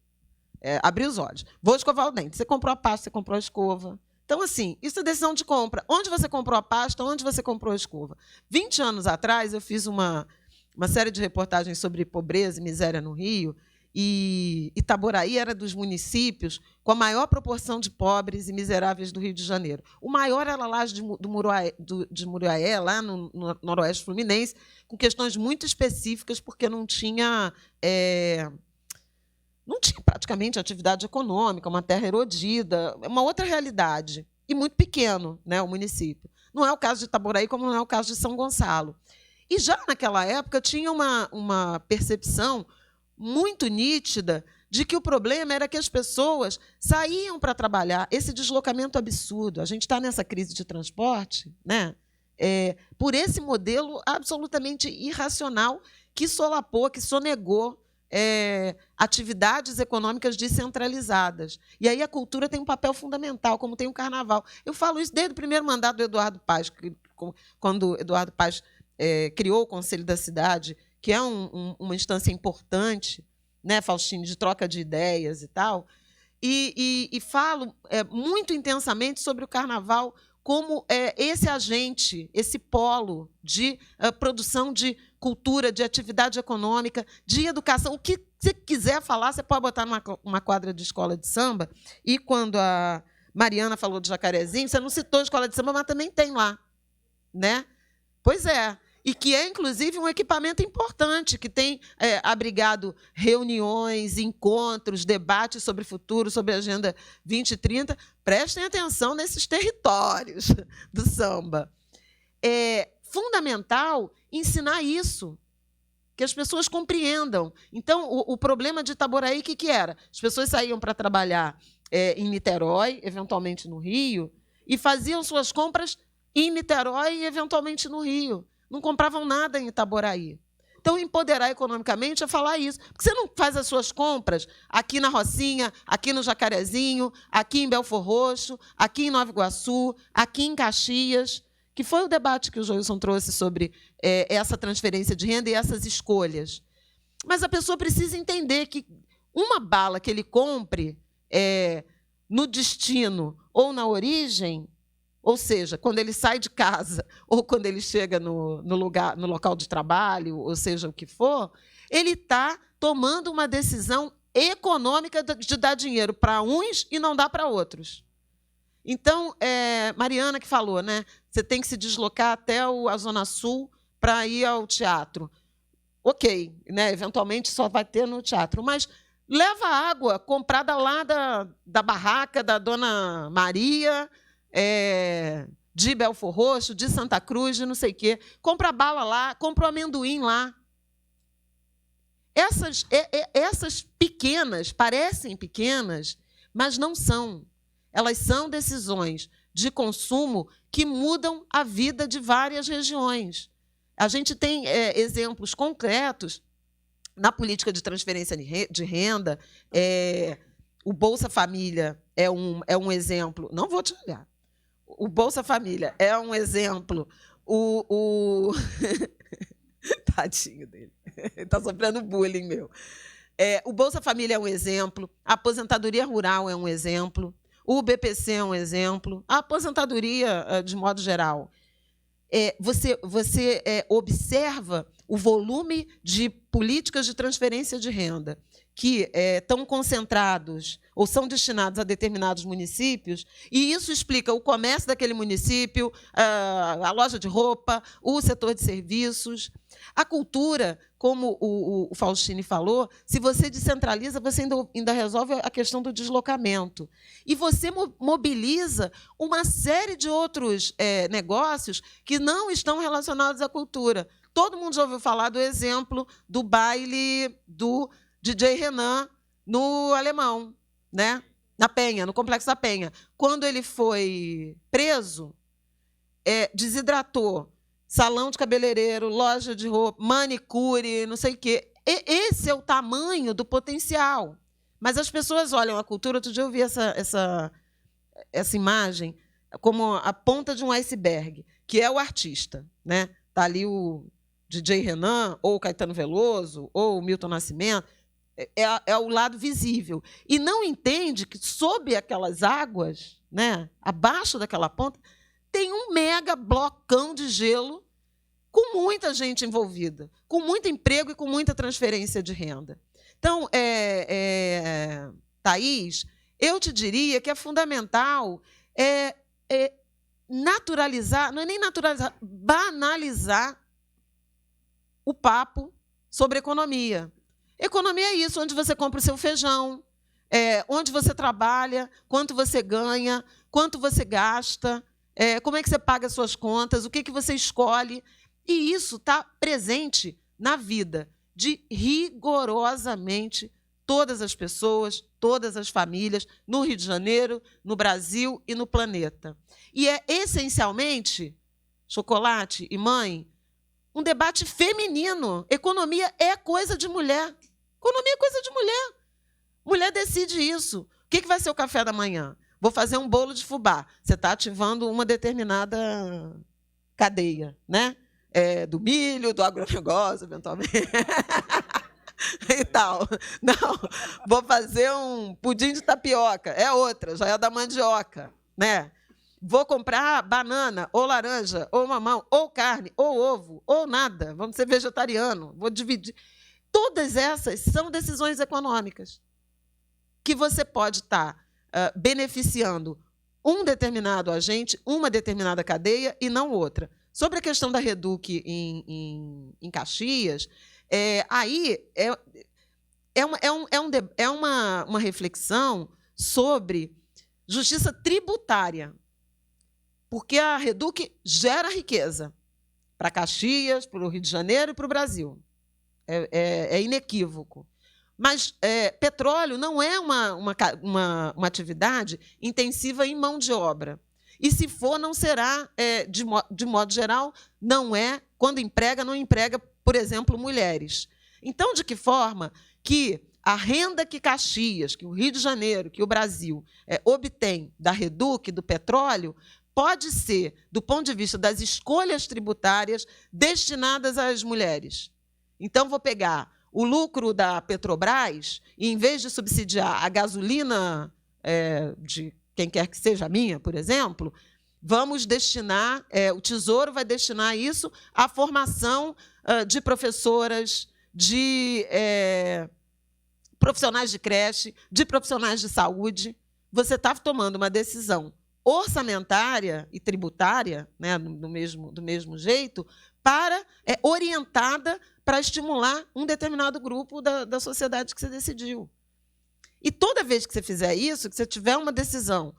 Abri os olhos. Vou escovar o dente. Você comprou a pasta, você comprou a escova. Então, assim, isso é decisão de compra. Onde você comprou a pasta, onde você comprou a escova? 20 anos atrás, eu fiz uma série de reportagens sobre pobreza e miséria no Rio, e Itaboraí era dos municípios com a maior proporção de pobres e miseráveis do Rio de Janeiro. O maior era lá de Muriaé, lá no Noroeste Fluminense, com questões muito específicas, porque não tinha não tinha praticamente atividade econômica, uma terra erodida, é uma outra realidade, e muito pequeno, né, o município. Não é o caso de Itaboraí, como não é o caso de São Gonçalo. E já naquela época tinha uma percepção muito nítida de que o problema era que as pessoas saíam para trabalhar, esse deslocamento absurdo. A gente está nessa crise de transporte, né? Por esse modelo absolutamente irracional que solapou, que sonegou atividades econômicas descentralizadas. E aí a cultura tem um papel fundamental, como tem o carnaval. Eu falo isso desde o primeiro mandato do Eduardo Paes, quando Eduardo Paes criou o Conselho da Cidade, que é uma instância importante, né, Faustine, de troca de ideias e tal, e falo muito intensamente sobre o carnaval como esse agente, esse polo de produção de cultura, de atividade econômica, de educação. O que você quiser falar, você pode botar numa quadra de escola de samba. E quando a Mariana falou de Jacarezinho, você não citou a escola de samba, mas também tem lá, né? Pois é. E que é, inclusive, um equipamento importante, que tem abrigado reuniões, encontros, debates sobre futuro, sobre a Agenda 2030. Prestem atenção nesses territórios do samba. É fundamental ensinar isso, que as pessoas compreendam. Então, o problema de Itaboraí, o que era? As pessoas saíam para trabalhar em Niterói, eventualmente no Rio, e faziam suas compras em Niterói e, eventualmente, no Rio. Não compravam nada em Itaboraí. Então, empoderar economicamente é falar isso. Porque você não faz as suas compras aqui na Rocinha, aqui no Jacarezinho, aqui em Belfor Roxo, aqui em Nova Iguaçu, aqui em Caxias, que foi o debate que o Joilson trouxe sobre essa transferência de renda e essas escolhas. Mas a pessoa precisa entender que uma bala que ele compre no destino ou na origem, ou seja, quando ele sai de casa ou quando ele chega no local de trabalho, ou seja, o que for, ele está tomando uma decisão econômica de dar dinheiro para uns e não dar para outros. Então, Mariana que falou, né? Você tem que se deslocar até a Zona Sul para ir ao teatro. Ok, né? Eventualmente só vai ter no teatro, mas leva água comprada lá da barraca da Dona Maria, de Belfor Roxo, de Santa Cruz, de não sei o quê. Compra bala lá, compra o amendoim lá. Essas pequenas, parecem pequenas, mas não são. Elas são decisões de consumo que mudam a vida de várias regiões. A gente tem exemplos concretos na política de transferência de renda. O Bolsa Família é um exemplo. Não vou te olhar. O Bolsa Família é um exemplo. Tadinho dele. Ele está sofrendo bullying, meu. O Bolsa Família é um exemplo. A aposentadoria rural é um exemplo. O BPC é um exemplo. A aposentadoria, de modo geral. Você observa o volume de políticas de transferência de renda que estão concentrados ou são destinados a determinados municípios, e isso explica o comércio daquele município, a loja de roupa, o setor de serviços. A cultura, como o Faustine falou, se você descentraliza, você ainda resolve a questão do deslocamento. E você mobiliza uma série de outros negócios que não estão relacionados à cultura. Todo mundo já ouviu falar do exemplo do baile do DJ Renan no Alemão, né? Na Penha, no Complexo da Penha. Quando ele foi preso, desidratou salão de cabeleireiro, loja de roupa, manicure, não sei o quê. Esse é o tamanho do potencial. Mas as pessoas olham a cultura. Outro dia eu vi essa imagem como a ponta de um iceberg, que é o artista, né? Está ali o DJ Renan, ou o Caetano Veloso, ou o Milton Nascimento. É o lado visível. E não entende que, sob aquelas águas, né, abaixo daquela ponta, tem um mega blocão de gelo com muita gente envolvida, com muito emprego e com muita transferência de renda. Então, Thaís, eu te diria que é fundamental naturalizar, não é nem naturalizar, banalizar o papo sobre economia. Economia é isso, onde você compra o seu feijão, onde você trabalha, quanto você ganha, quanto você gasta, como é que você paga as suas contas, o que você escolhe. E isso está presente na vida de rigorosamente todas as pessoas, todas as famílias, no Rio de Janeiro, no Brasil e no planeta. E é, essencialmente, chocolate e mãe, um debate feminino. Economia é coisa de mulher. Economia é coisa de mulher. Mulher decide isso. O que vai ser o café da manhã? Vou fazer um bolo de fubá. Você está ativando uma determinada cadeia, né? Do milho, do agronegócio, eventualmente. E tal. Não, vou fazer um pudim de tapioca. É outra, já é da mandioca, né? Vou comprar banana, ou laranja, ou mamão, ou carne, ou ovo, ou nada. Vamos ser vegetariano. Vou dividir. Todas essas são decisões econômicas que você pode estar beneficiando um determinado agente, uma determinada cadeia e não outra. Sobre a questão da Reduc em Caxias, aí é uma reflexão sobre justiça tributária, porque a Reduc gera riqueza para Caxias, para o Rio de Janeiro e para o Brasil. É inequívoco. Mas petróleo não é uma atividade intensiva em mão de obra. E, se for, não será, de modo geral, não é, quando emprega, não emprega, por exemplo, mulheres. Então, de que forma que a renda que Caxias, que o Rio de Janeiro, que o Brasil obtém da Reduc, do petróleo, pode ser, do ponto de vista das escolhas tributárias, destinadas às mulheres. Então, vou pegar o lucro da Petrobras e, em vez de subsidiar a gasolina de quem quer que seja a minha, por exemplo, vamos destinar, o Tesouro vai destinar isso à formação de professoras, de profissionais de creche, de profissionais de saúde. Você está tomando uma decisão orçamentária e tributária, né, do mesmo jeito, orientada para estimular um determinado grupo da sociedade que você decidiu. E toda vez que você fizer isso, que você tiver uma decisão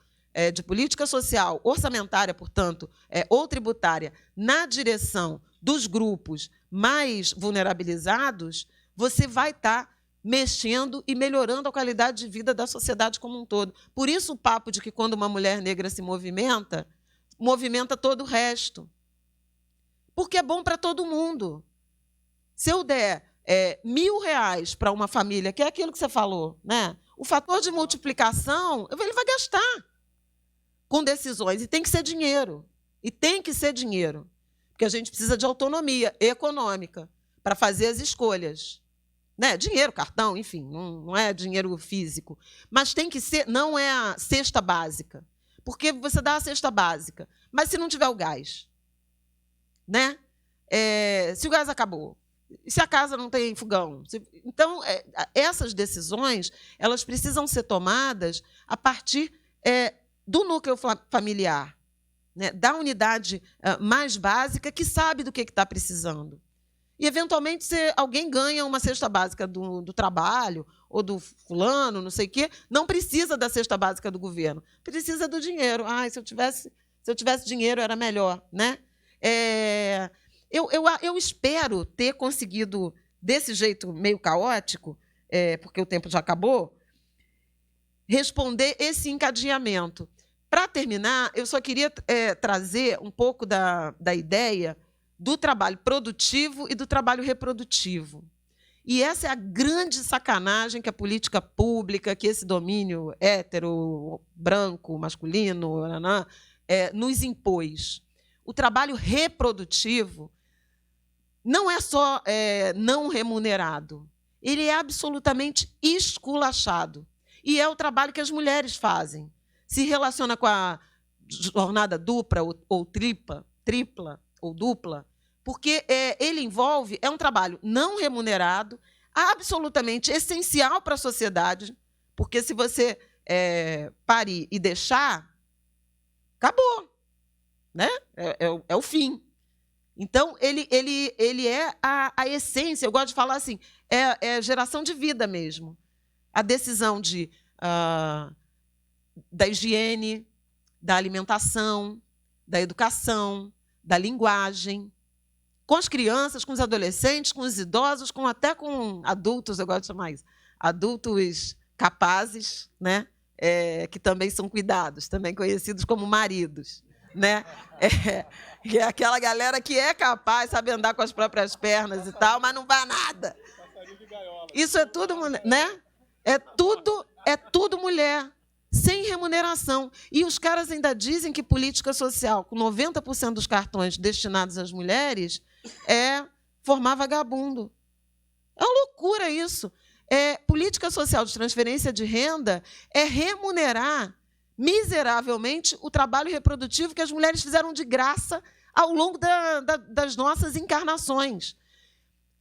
de política social, orçamentária, portanto, ou tributária, na direção dos grupos mais vulnerabilizados, você vai estar mexendo e melhorando a qualidade de vida da sociedade como um todo. Por isso o papo de que, quando uma mulher negra se movimenta, movimenta todo o resto. Porque é bom para todo mundo. Se eu der R$1.000 para uma família, que é aquilo que você falou, né? O fator de multiplicação, ele vai gastar com decisões. E tem que ser dinheiro. E tem que ser dinheiro. Porque a gente precisa de autonomia econômica para fazer as escolhas. Né? Dinheiro, cartão, enfim, não é dinheiro físico. Mas tem que ser, não é a cesta básica. Porque você dá a cesta básica. Mas se não tiver o gás, né? Se o gás acabou, se a casa não tem fogão. Então, essas decisões, elas precisam ser tomadas a partir do núcleo familiar, né? Da unidade mais básica, que sabe do que está precisando. E, eventualmente, se alguém ganha uma cesta básica do trabalho ou do fulano, não sei o quê, não precisa da cesta básica do governo, precisa do dinheiro. Se eu tivesse dinheiro, era melhor, né? Eu espero ter conseguido, desse jeito meio caótico, porque o tempo já acabou, responder esse encadeamento. Para terminar, eu só queria trazer um pouco da ideia do trabalho produtivo e do trabalho reprodutivo. E essa é a grande sacanagem que a política pública, que esse domínio hétero, branco, masculino, nos impôs. O trabalho reprodutivo não é só não remunerado, ele é absolutamente esculachado. E é o trabalho que as mulheres fazem. Se relaciona com a jornada dupla ou tripla ou dupla, porque ele envolve, um trabalho não remunerado, absolutamente essencial para a sociedade, porque, se você parir e deixar, acabou. Né? É o fim. Então, ele é a essência, eu gosto de falar assim, é geração de vida mesmo. A decisão da higiene, da alimentação, da educação, da linguagem, com as crianças, com os adolescentes, com os idosos, até com adultos, eu gosto de chamar isso, adultos capazes, né? Que também são cuidados, também conhecidos como maridos. Né? É aquela galera que é capaz, sabe andar com as próprias pernas e tal, mas não vai a nada. Isso é tudo, né? É tudo mulher, sem remuneração. E os caras ainda dizem que política social, com 90% dos cartões destinados às mulheres, é formar vagabundo. É uma loucura isso. Política social de transferência de renda é remunerar miseravelmente o trabalho reprodutivo que as mulheres fizeram de graça ao longo das nossas encarnações.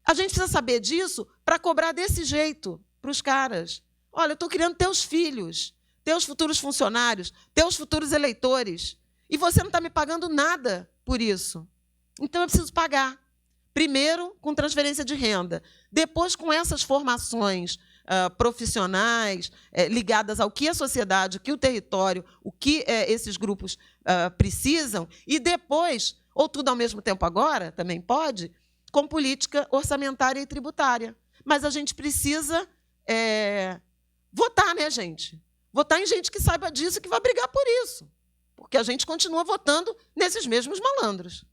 A gente precisa saber disso para cobrar desse jeito para os caras. Olha, eu estou criando teus filhos, teus futuros funcionários, teus futuros eleitores, e você não está me pagando nada por isso. Então, eu preciso pagar. Primeiro, com transferência de renda. Depois, com essas formações profissionais, ligadas ao que a sociedade, o que o território, o que esses grupos precisam, e depois, ou tudo ao mesmo tempo agora, também pode, com política orçamentária e tributária. Mas a gente precisa votar, né, gente? Votar em gente que saiba disso e que vai brigar por isso. Porque a gente continua votando nesses mesmos malandros.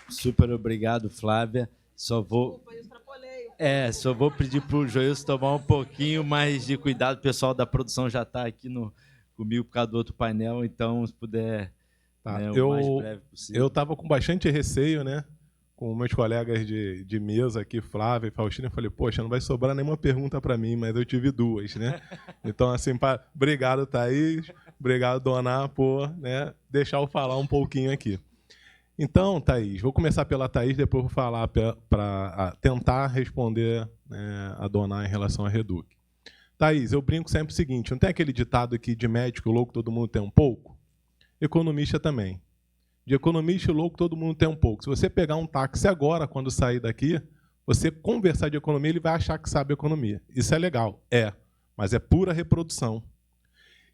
Super obrigado, Flávia. Só vou pedir para o Joilson tomar um pouquinho mais de cuidado. O pessoal da produção já está aqui comigo por causa do outro painel, então, se puder, o mais breve possível. Eu estava com bastante receio, né? Com meus colegas de mesa aqui, Flávia e Faustina, eu falei, poxa, não vai sobrar nenhuma pergunta para mim, mas eu tive duas, né? Então, assim, obrigado, Thaís, obrigado, Dona, por deixar eu falar um pouquinho aqui. Então, Thaís, vou começar pela Thaís, depois vou falar para tentar responder a Dona em relação à Reduc. Thaís, eu brinco sempre o seguinte, não tem aquele ditado aqui de médico louco todo mundo tem um pouco? Economista também. De economista e louco todo mundo tem um pouco. Se você pegar um táxi agora, quando sair daqui, você conversar de economia, ele vai achar que sabe economia. Isso é legal? Mas é pura reprodução.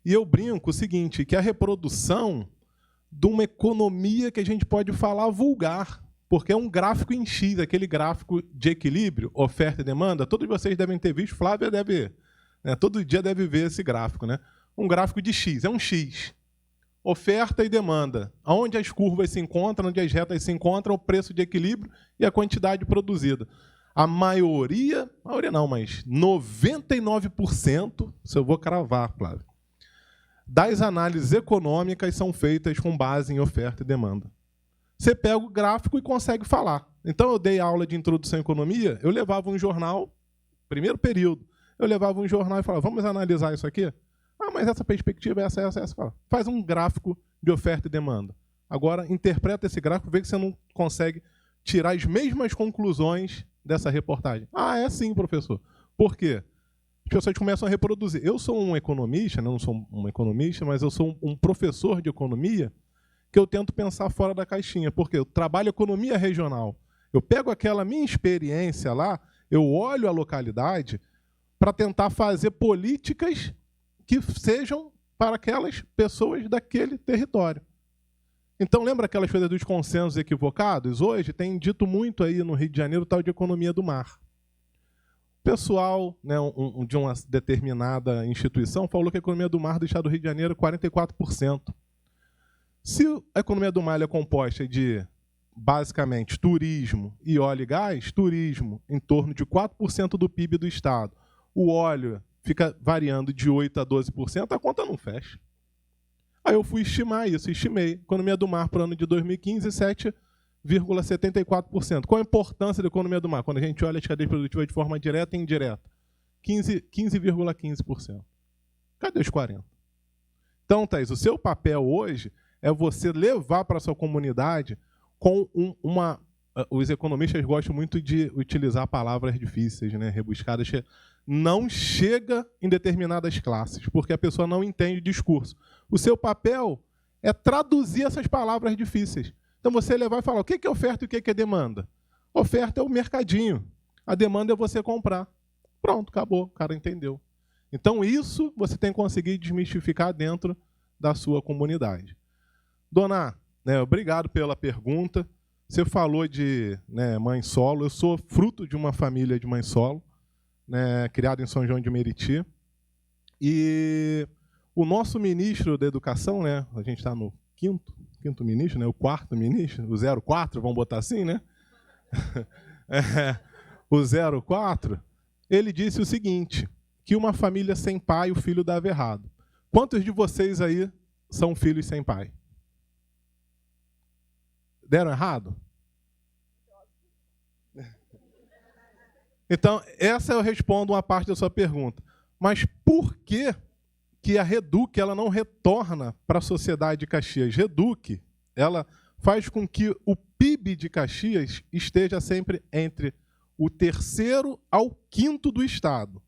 E eu brinco o seguinte, que a reprodução de uma economia que a gente pode falar vulgar, porque é um gráfico em X, aquele gráfico de equilíbrio, oferta e demanda. Todos vocês devem ter visto, Flávia deve, todo dia deve ver esse gráfico. Né? Um gráfico de X, é um X. Oferta e demanda. Onde as curvas se encontram, onde as retas se encontram, o preço de equilíbrio e a quantidade produzida. A maioria não, mas 99%, se eu vou cravar, Flávia, das análises econômicas são feitas com base em oferta e demanda. Você pega o gráfico e consegue falar. Então, eu dei aula de introdução à economia, eu levava um jornal, primeiro período, eu levava um jornal e falava, vamos analisar isso aqui? Mas essa perspectiva é essa. Faz um gráfico de oferta e demanda. Agora, interpreta esse gráfico, vê que você não consegue tirar as mesmas conclusões dessa reportagem. É sim, professor. Por quê? As pessoas começam a reproduzir. Eu sou um economista, não sou um economista, mas eu sou um professor de economia que eu tento pensar fora da caixinha, porque eu trabalho economia regional. Eu pego aquela minha experiência lá, eu olho a localidade para tentar fazer políticas que sejam para aquelas pessoas daquele território. Então, lembra aquelas coisas dos consensos equivocados? Hoje tem dito muito aí no Rio de Janeiro o tal de economia do mar. O pessoal de uma determinada instituição falou que a economia do mar do estado do Rio de Janeiro é 44%. Se a economia do mar é composta de, basicamente, turismo e óleo e gás, turismo em torno de 4% do PIB do estado, o óleo fica variando de 8% a 12%, a conta não fecha. Aí eu fui estimar isso, estimei. Economia do mar para o ano de 2015, 7,74%. Qual a importância da economia do mar? Quando a gente olha as cadeias produtivas de forma direta e indireta. 15,15%. Cadê os 40%? Então, Thaís, o seu papel hoje é você levar para a sua comunidade com Os economistas gostam muito de utilizar palavras difíceis, rebuscadas. não chega em determinadas classes, porque a pessoa não entende o discurso. O seu papel é traduzir essas palavras difíceis. Então, você levar e falar o que é oferta e o que é demanda. Oferta é o mercadinho. A demanda é você comprar. Pronto, acabou. O cara entendeu. Então, isso você tem que conseguir desmistificar dentro da sua comunidade. Dona, obrigado pela pergunta. Você falou de mãe solo. Eu sou fruto de uma família de mãe solo, criado em São João de Meriti. E o nosso ministro da Educação, a gente está no quinto ministro, o quarto ministro, o 04, vamos botar assim, né? O 04, ele disse o seguinte, que uma família sem pai, o filho dava errado. Quantos de vocês aí são filhos sem pai? Deram errado? Então, essa eu respondo uma parte da sua pergunta. Mas por que a Reduc ela não retorna para a sociedade de Caxias? Reduc, ela faz com que o PIB de Caxias esteja sempre entre o 3º ao 5º do estado.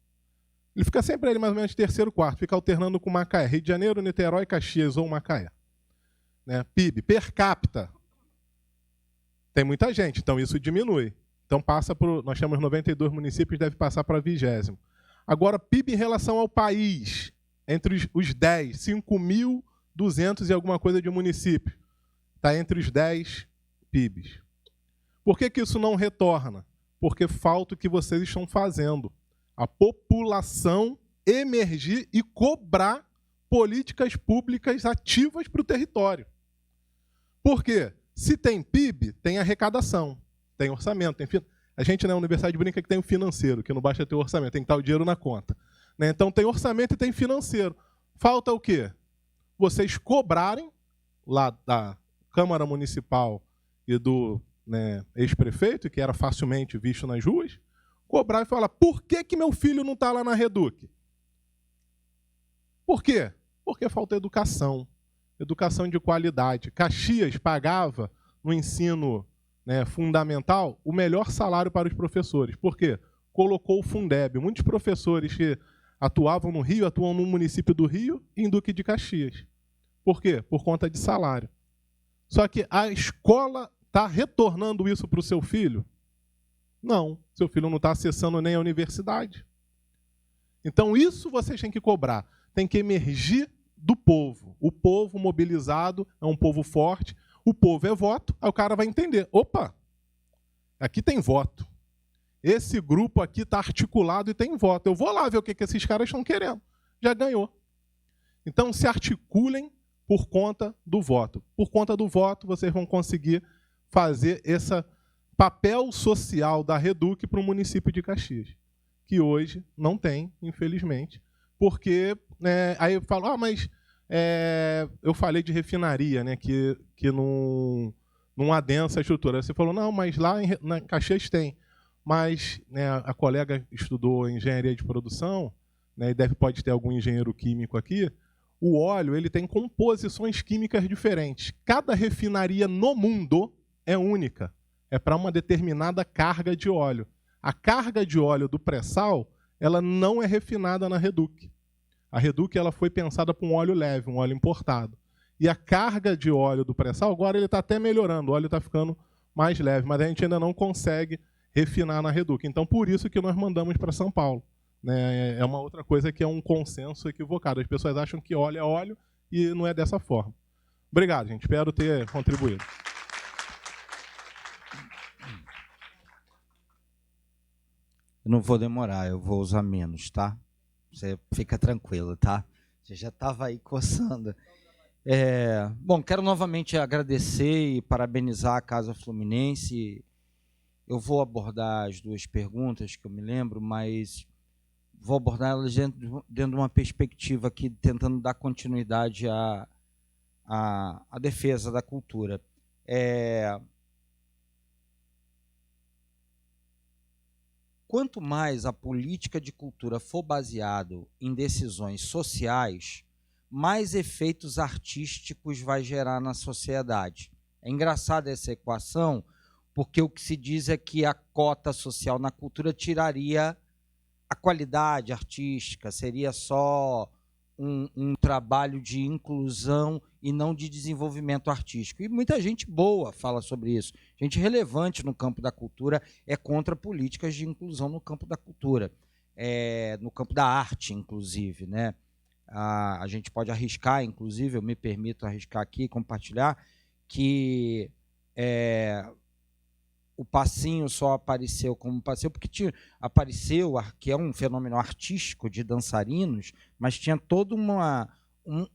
Ele fica sempre ali mais ou menos 3º, 4º, fica alternando com Macaé. Rio de Janeiro, Niterói, Caxias ou Macaé. PIB, per capita. Tem muita gente, então isso diminui. Então passa por, nós temos 92 municípios, deve passar para 20º. Agora, PIB em relação ao país, entre os 10, 5.200 e alguma coisa de município. Está entre os 10 PIBs. Por que isso não retorna? Porque falta o que vocês estão fazendo. A população emergir e cobrar políticas públicas ativas para o território. Por quê? Se tem PIB, tem arrecadação, tem orçamento, tem a gente na universidade brinca que tem o financeiro, que não basta ter o orçamento, tem que estar o dinheiro na conta. Então tem orçamento e tem financeiro. Falta o quê? Vocês cobrarem lá da Câmara Municipal e do ex-prefeito, que era facilmente visto nas ruas, cobrar e falar, por que meu filho não está lá na Reduc? Por quê? Porque falta educação. Educação de qualidade. Caxias pagava no ensino fundamental o melhor salário para os professores. Por quê? Colocou o Fundeb. Muitos professores que atuavam no Rio, atuam no município do Rio e em Duque de Caxias. Por quê? Por conta de salário. Só que a escola está retornando isso para o seu filho? Não. Seu filho não está acessando nem a universidade. Então isso vocês têm que cobrar. Tem que emergir do povo. O povo mobilizado é um povo forte. O povo é voto, aí o cara vai entender. Opa, aqui tem voto. Esse grupo aqui está articulado e tem voto. Eu vou lá ver o que esses caras estão querendo. Já ganhou. Então, se articulem por conta do voto. Por conta do voto, vocês vão conseguir fazer esse papel social da Reduc para o município de Caxias, que hoje não tem, infelizmente, porque aí eu falo, mas eu falei de refinaria, que não adensa a estrutura. Você falou, não, mas lá na Caxias tem. Mas a colega estudou engenharia de produção, e pode ter algum engenheiro químico aqui. O óleo ele tem composições químicas diferentes. Cada refinaria no mundo é única. É para uma determinada carga de óleo. A carga de óleo do pré-sal ela não é refinada na Reduc. A Reduc ela foi pensada para um óleo leve, um óleo importado. E a carga de óleo do pré-sal, agora ele está até melhorando, o óleo está ficando mais leve, mas a gente ainda não consegue refinar na Reduc. Então, por isso que nós mandamos para São Paulo. É uma outra coisa que é um consenso equivocado. As pessoas acham que óleo é óleo e não é dessa forma. Obrigado, gente. Espero ter contribuído. Eu não vou demorar, eu vou usar menos, tá? Você fica tranquilo, tá? Você já estava aí coçando. Bom, quero novamente agradecer e parabenizar a Casa Fluminense. Eu vou abordar as duas perguntas que eu me lembro, mas vou abordar elas dentro de uma perspectiva aqui, tentando dar continuidade à defesa da cultura. Quanto mais a política de cultura for baseada em decisões sociais, mais efeitos artísticos vai gerar na sociedade. É engraçada essa equação, porque o que se diz é que a cota social na cultura tiraria a qualidade artística seria só um trabalho de inclusão e não de desenvolvimento artístico. E muita gente boa fala sobre isso. Gente relevante no campo da cultura é contra políticas de inclusão no campo da cultura, no campo da arte, inclusive, né? A gente pode arriscar, inclusive, eu me permito arriscar aqui, compartilhar, que o passinho só apareceu como passinho porque apareceu, que é um fenômeno artístico de dançarinos, mas tinha todo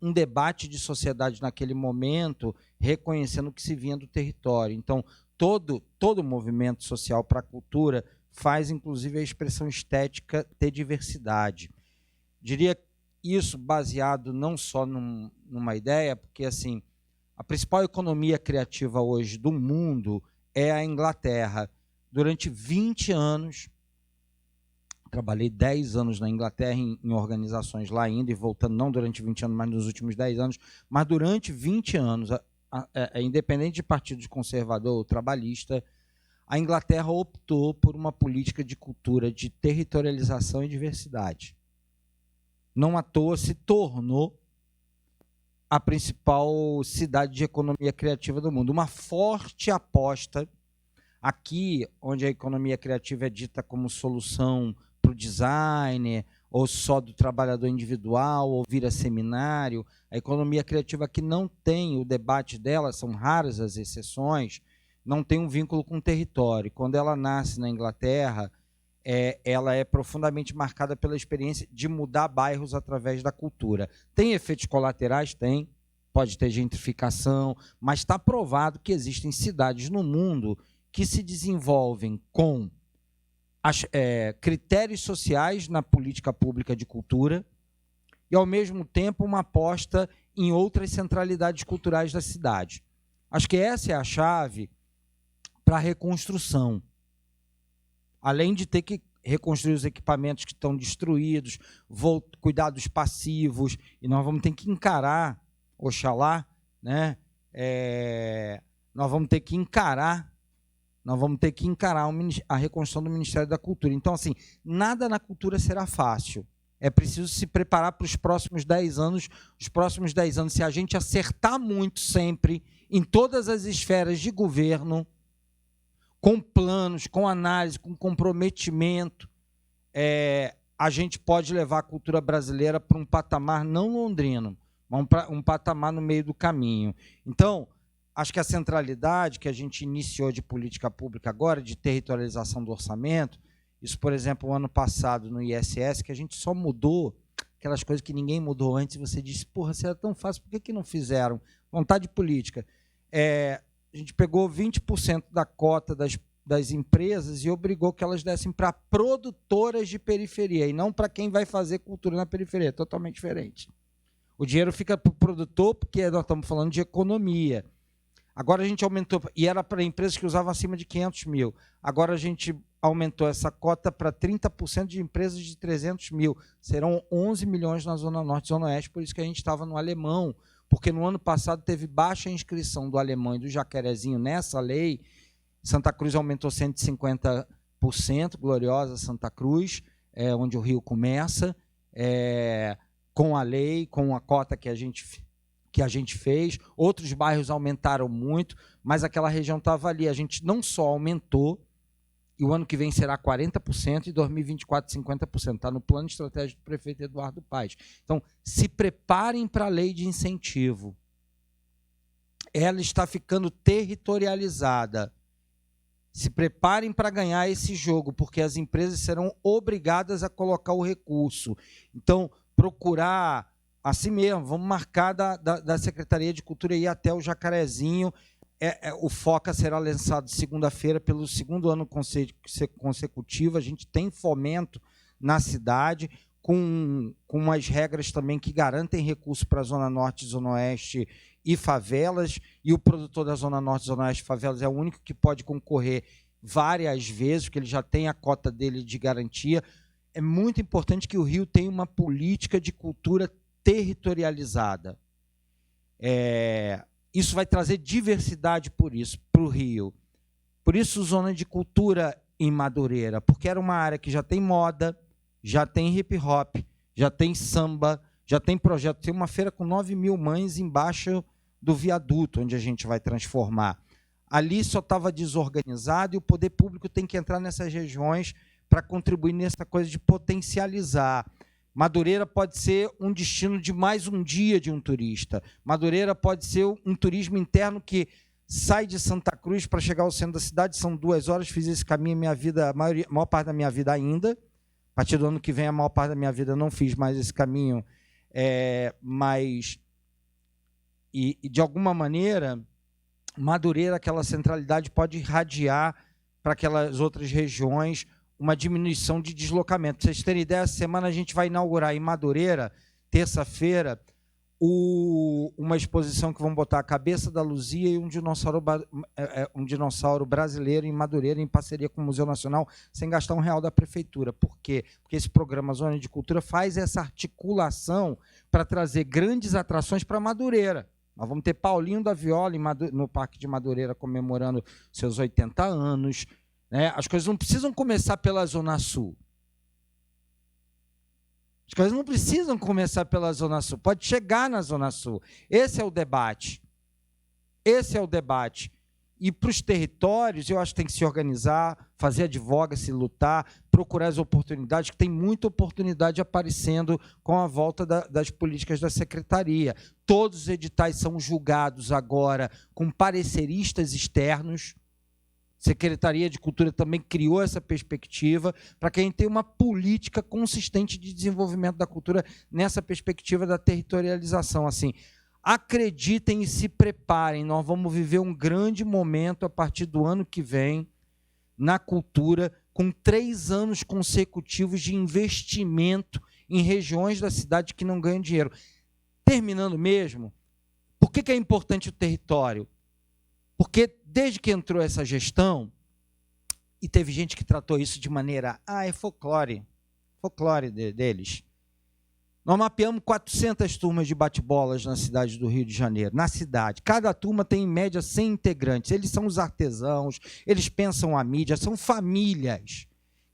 um debate de sociedade naquele momento, reconhecendo o que se vinha do território. Então, todo movimento social para a cultura faz, inclusive, a expressão estética ter diversidade. Diria isso baseado não só numa ideia, porque assim, a principal economia criativa hoje do mundo é a Inglaterra. Durante 20 anos, trabalhei 10 anos na Inglaterra em organizações lá indo e voltando, não durante 20 anos, mas nos últimos 10 anos, mas durante 20 anos, independente de partido conservador ou trabalhista, a Inglaterra optou por uma política de cultura de territorialização e diversidade. Não à toa se tornou a principal cidade de economia criativa do mundo. Uma forte aposta aqui, onde a economia criativa é dita como solução para o design, ou só do trabalhador individual, ou vira seminário. A economia criativa aqui não tem o debate dela, são raras as exceções, não tem um vínculo com o território. Quando ela nasce na Inglaterra, ela é profundamente marcada pela experiência de mudar bairros através da cultura. Tem efeitos colaterais? Tem. Pode ter gentrificação, mas está provado que existem cidades no mundo que se desenvolvem com critérios sociais na política pública de cultura e, ao mesmo tempo, uma aposta em outras centralidades culturais da cidade. Acho que essa é a chave para a reconstrução. Além de ter que reconstruir os equipamentos que estão destruídos, cuidar dos passivos, e nós vamos ter que encarar, oxalá, né? Nós vamos ter que encarar a reconstrução do Ministério da Cultura. Então, assim, nada na cultura será fácil. É preciso se preparar para os próximos 10 anos. Os próximos 10 anos, se a gente acertar muito sempre, em todas as esferas de governo, com planos, com análise, com comprometimento, a gente pode levar a cultura brasileira para um patamar não londrino, mas um patamar no meio do caminho. Então, acho que a centralidade que a gente iniciou de política pública agora, de territorialização do orçamento, isso, por exemplo, o ano passado no ISS, que a gente só mudou aquelas coisas que ninguém mudou antes, e você disse, porra, se era tão fácil, por que não fizeram? Vontade política. A gente pegou 20% da cota das empresas e obrigou que elas dessem para produtoras de periferia, e não para quem vai fazer cultura na periferia, totalmente diferente. O dinheiro fica para o produtor, porque nós estamos falando de economia. Agora a gente aumentou, e era para empresas que usavam acima de 500 mil. Agora a gente aumentou essa cota para 30% de empresas de 300 mil. Serão 11 milhões na Zona Norte e Zona Oeste, por isso que a gente estava no alemão, porque no ano passado teve baixa inscrição do alemão e do jacarezinho nessa lei. Santa Cruz aumentou 150%, gloriosa Santa Cruz, onde o Rio começa, com a lei, com a cota que a gente fez. Outros bairros aumentaram muito, mas aquela região estava ali. A gente não só aumentou, e o ano que vem será 40%, e 2024 50%. Está no plano estratégico do prefeito Eduardo Paes. Então, se preparem para a lei de incentivo. Ela está ficando territorializada. Se preparem para ganhar esse jogo, porque as empresas serão obrigadas a colocar o recurso. Então, procurar assim mesmo, vamos marcar da Secretaria de Cultura ir até o Jacarezinho. O FOCA será lançado segunda-feira pelo 2º ano consecutivo. A gente tem fomento na cidade, com umas regras também que garantem recursos para a Zona Norte, Zona Oeste e favelas, e o produtor da Zona Norte, Zona Oeste e favelas é o único que pode concorrer várias vezes, porque ele já tem a cota dele de garantia. É muito importante que o Rio tenha uma política de cultura territorializada. Isso vai trazer diversidade para o Rio. Por isso, zona de cultura em Madureira, porque era uma área que já tem moda, já tem hip hop, já tem samba, já tem projeto. Tem uma feira com 9.000 mães embaixo do viaduto, onde a gente vai transformar. Ali só estava desorganizado e o poder público tem que entrar nessas regiões para contribuir nessa coisa de potencializar. Madureira pode ser um destino de mais um dia de um turista. Madureira pode ser um turismo interno que sai de Santa Cruz para chegar ao centro da cidade, são 2 horas, fiz esse caminho minha vida, a maior parte da minha vida ainda. A partir do ano que vem, a maior parte da minha vida eu não fiz mais esse caminho, mas, de alguma maneira, Madureira, aquela centralidade, pode irradiar para aquelas outras regiões uma diminuição de deslocamento. Para vocês terem ideia, essa semana a gente vai inaugurar em Madureira, terça-feira, uma exposição que vão botar a cabeça da Luzia e um dinossauro brasileiro em Madureira, em parceria com o Museu Nacional, sem gastar R$1 da prefeitura. Por quê? Porque esse programa Zona de Cultura faz essa articulação para trazer grandes atrações para Madureira. Nós vamos ter Paulinho da Viola no Parque de Madureira comemorando seus 80 anos. Né? As coisas não precisam começar pela Zona Sul. As coisas não precisam começar pela Zona Sul. Pode chegar na Zona Sul. Esse é o debate. Esse é o debate. E para os territórios, eu acho que tem que se organizar, fazer advocacy, lutar, procurar as oportunidades, que tem muita oportunidade aparecendo com a volta das políticas da secretaria. Todos os editais são julgados agora com pareceristas externos. Secretaria de Cultura também criou essa perspectiva para que a gente tenha uma política consistente de desenvolvimento da cultura nessa perspectiva da territorialização. Assim, acreditem e se preparem, nós vamos viver um grande momento a partir do ano que vem na cultura, com 3 anos consecutivos de investimento em regiões da cidade que não ganham dinheiro. Terminando mesmo, por que é importante o território? Porque desde que entrou essa gestão, e teve gente que tratou isso de maneira, é folclore deles. Nós mapeamos 400 turmas de bate-bolas na cidade do Rio de Janeiro, na cidade. Cada turma tem, em média, 100 integrantes. Eles são os artesãos, eles pensam a mídia, são famílias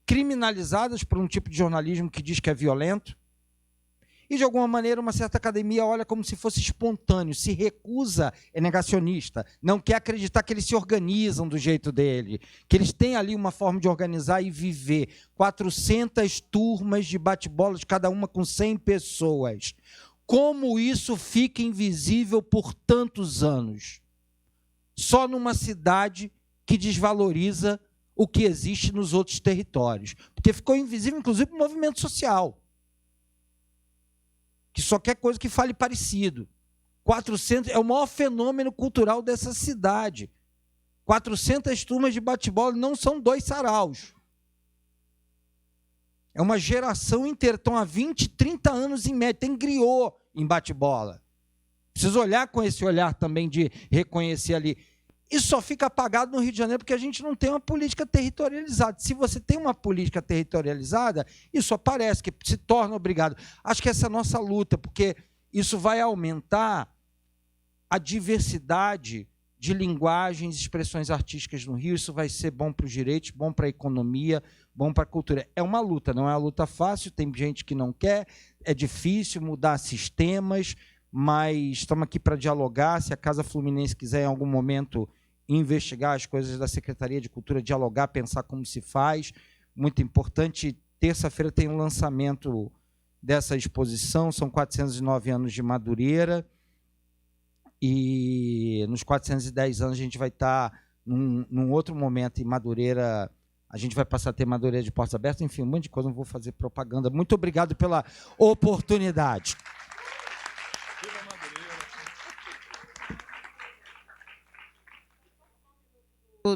criminalizadas por um tipo de jornalismo que diz que é violento. E, de alguma maneira, uma certa academia olha como se fosse espontâneo, se recusa, é negacionista, não quer acreditar que eles se organizam do jeito dele, que eles têm ali uma forma de organizar e viver. 400 turmas de bate-bolas, cada uma com 100 pessoas. Como isso fica invisível por tantos anos? Só numa cidade que desvaloriza o que existe nos outros territórios. Porque ficou invisível, inclusive, para o movimento social, que só quer coisa que fale parecido. 400 é o maior fenômeno cultural dessa cidade. 400 turmas de bate-bola não são 2 saraus. É uma geração inteira. Estão há 20, 30 anos em média. Tem griot em bate-bola. Preciso olhar com esse olhar também de reconhecer ali. Isso só fica apagado no Rio de Janeiro porque a gente não tem uma política territorializada. Se você tem uma política territorializada, isso aparece, que se torna obrigado. Acho que essa é a nossa luta, porque isso vai aumentar a diversidade de linguagens e expressões artísticas no Rio. Isso vai ser bom para os direitos, bom para a economia, bom para a cultura. É uma luta, não é uma luta fácil, tem gente que não quer, é difícil mudar sistemas, mas estamos aqui para dialogar. Se a Casa Fluminense quiser, em algum momento, investigar as coisas da Secretaria de Cultura, dialogar, pensar como se faz, muito importante. Terça-feira tem um lançamento dessa exposição, são 409 anos de Madureira, e nos 410 anos a gente vai estar num outro momento em Madureira. A gente vai passar a ter Madureira de portas abertas, enfim, um monte de coisa, não vou fazer propaganda. Muito obrigado pela oportunidade.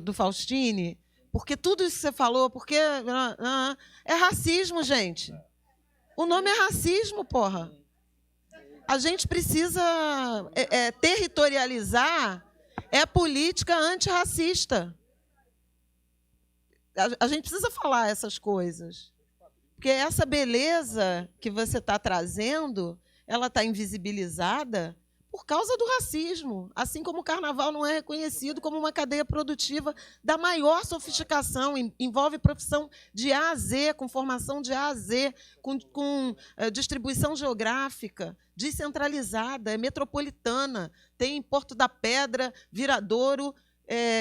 Do Faustini, porque tudo isso que você falou, porque é racismo, gente. O nome é racismo, porra. A gente precisa territorializar a política antirracista. A gente precisa falar essas coisas. Porque essa beleza que você está trazendo, ela está invisibilizada por causa do racismo, assim como o carnaval não é reconhecido como uma cadeia produtiva da maior sofisticação, envolve profissão de A a Z, com formação de A a Z, com distribuição geográfica, descentralizada, é metropolitana, tem Porto da Pedra, Viradouro,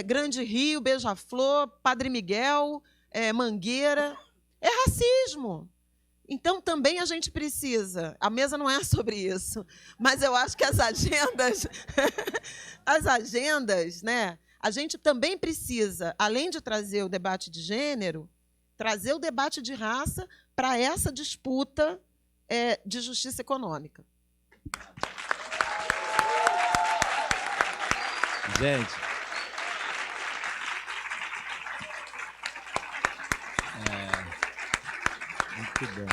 Grande Rio, Beija-Flor, Padre Miguel, Mangueira. É racismo. Então, também a gente precisa, a mesa não é sobre isso, mas eu acho que as agendas, né, a gente também precisa, além de trazer o debate de gênero, trazer o debate de raça para essa disputa de justiça econômica. Gente, muito bom.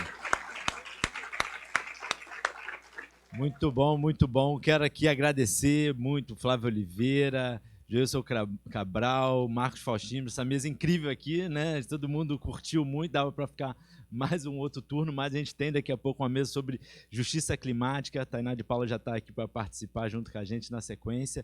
Muito bom, muito bom. Quero aqui agradecer muito Flávio Oliveira, Joelson Cabral, Marcos Faustino, essa mesa incrível aqui, né? Todo mundo curtiu muito, dava para ficar mais um outro turno, mas a gente tem daqui a pouco uma mesa sobre justiça climática. A Tainá de Paula já está aqui para participar junto com a gente na sequência.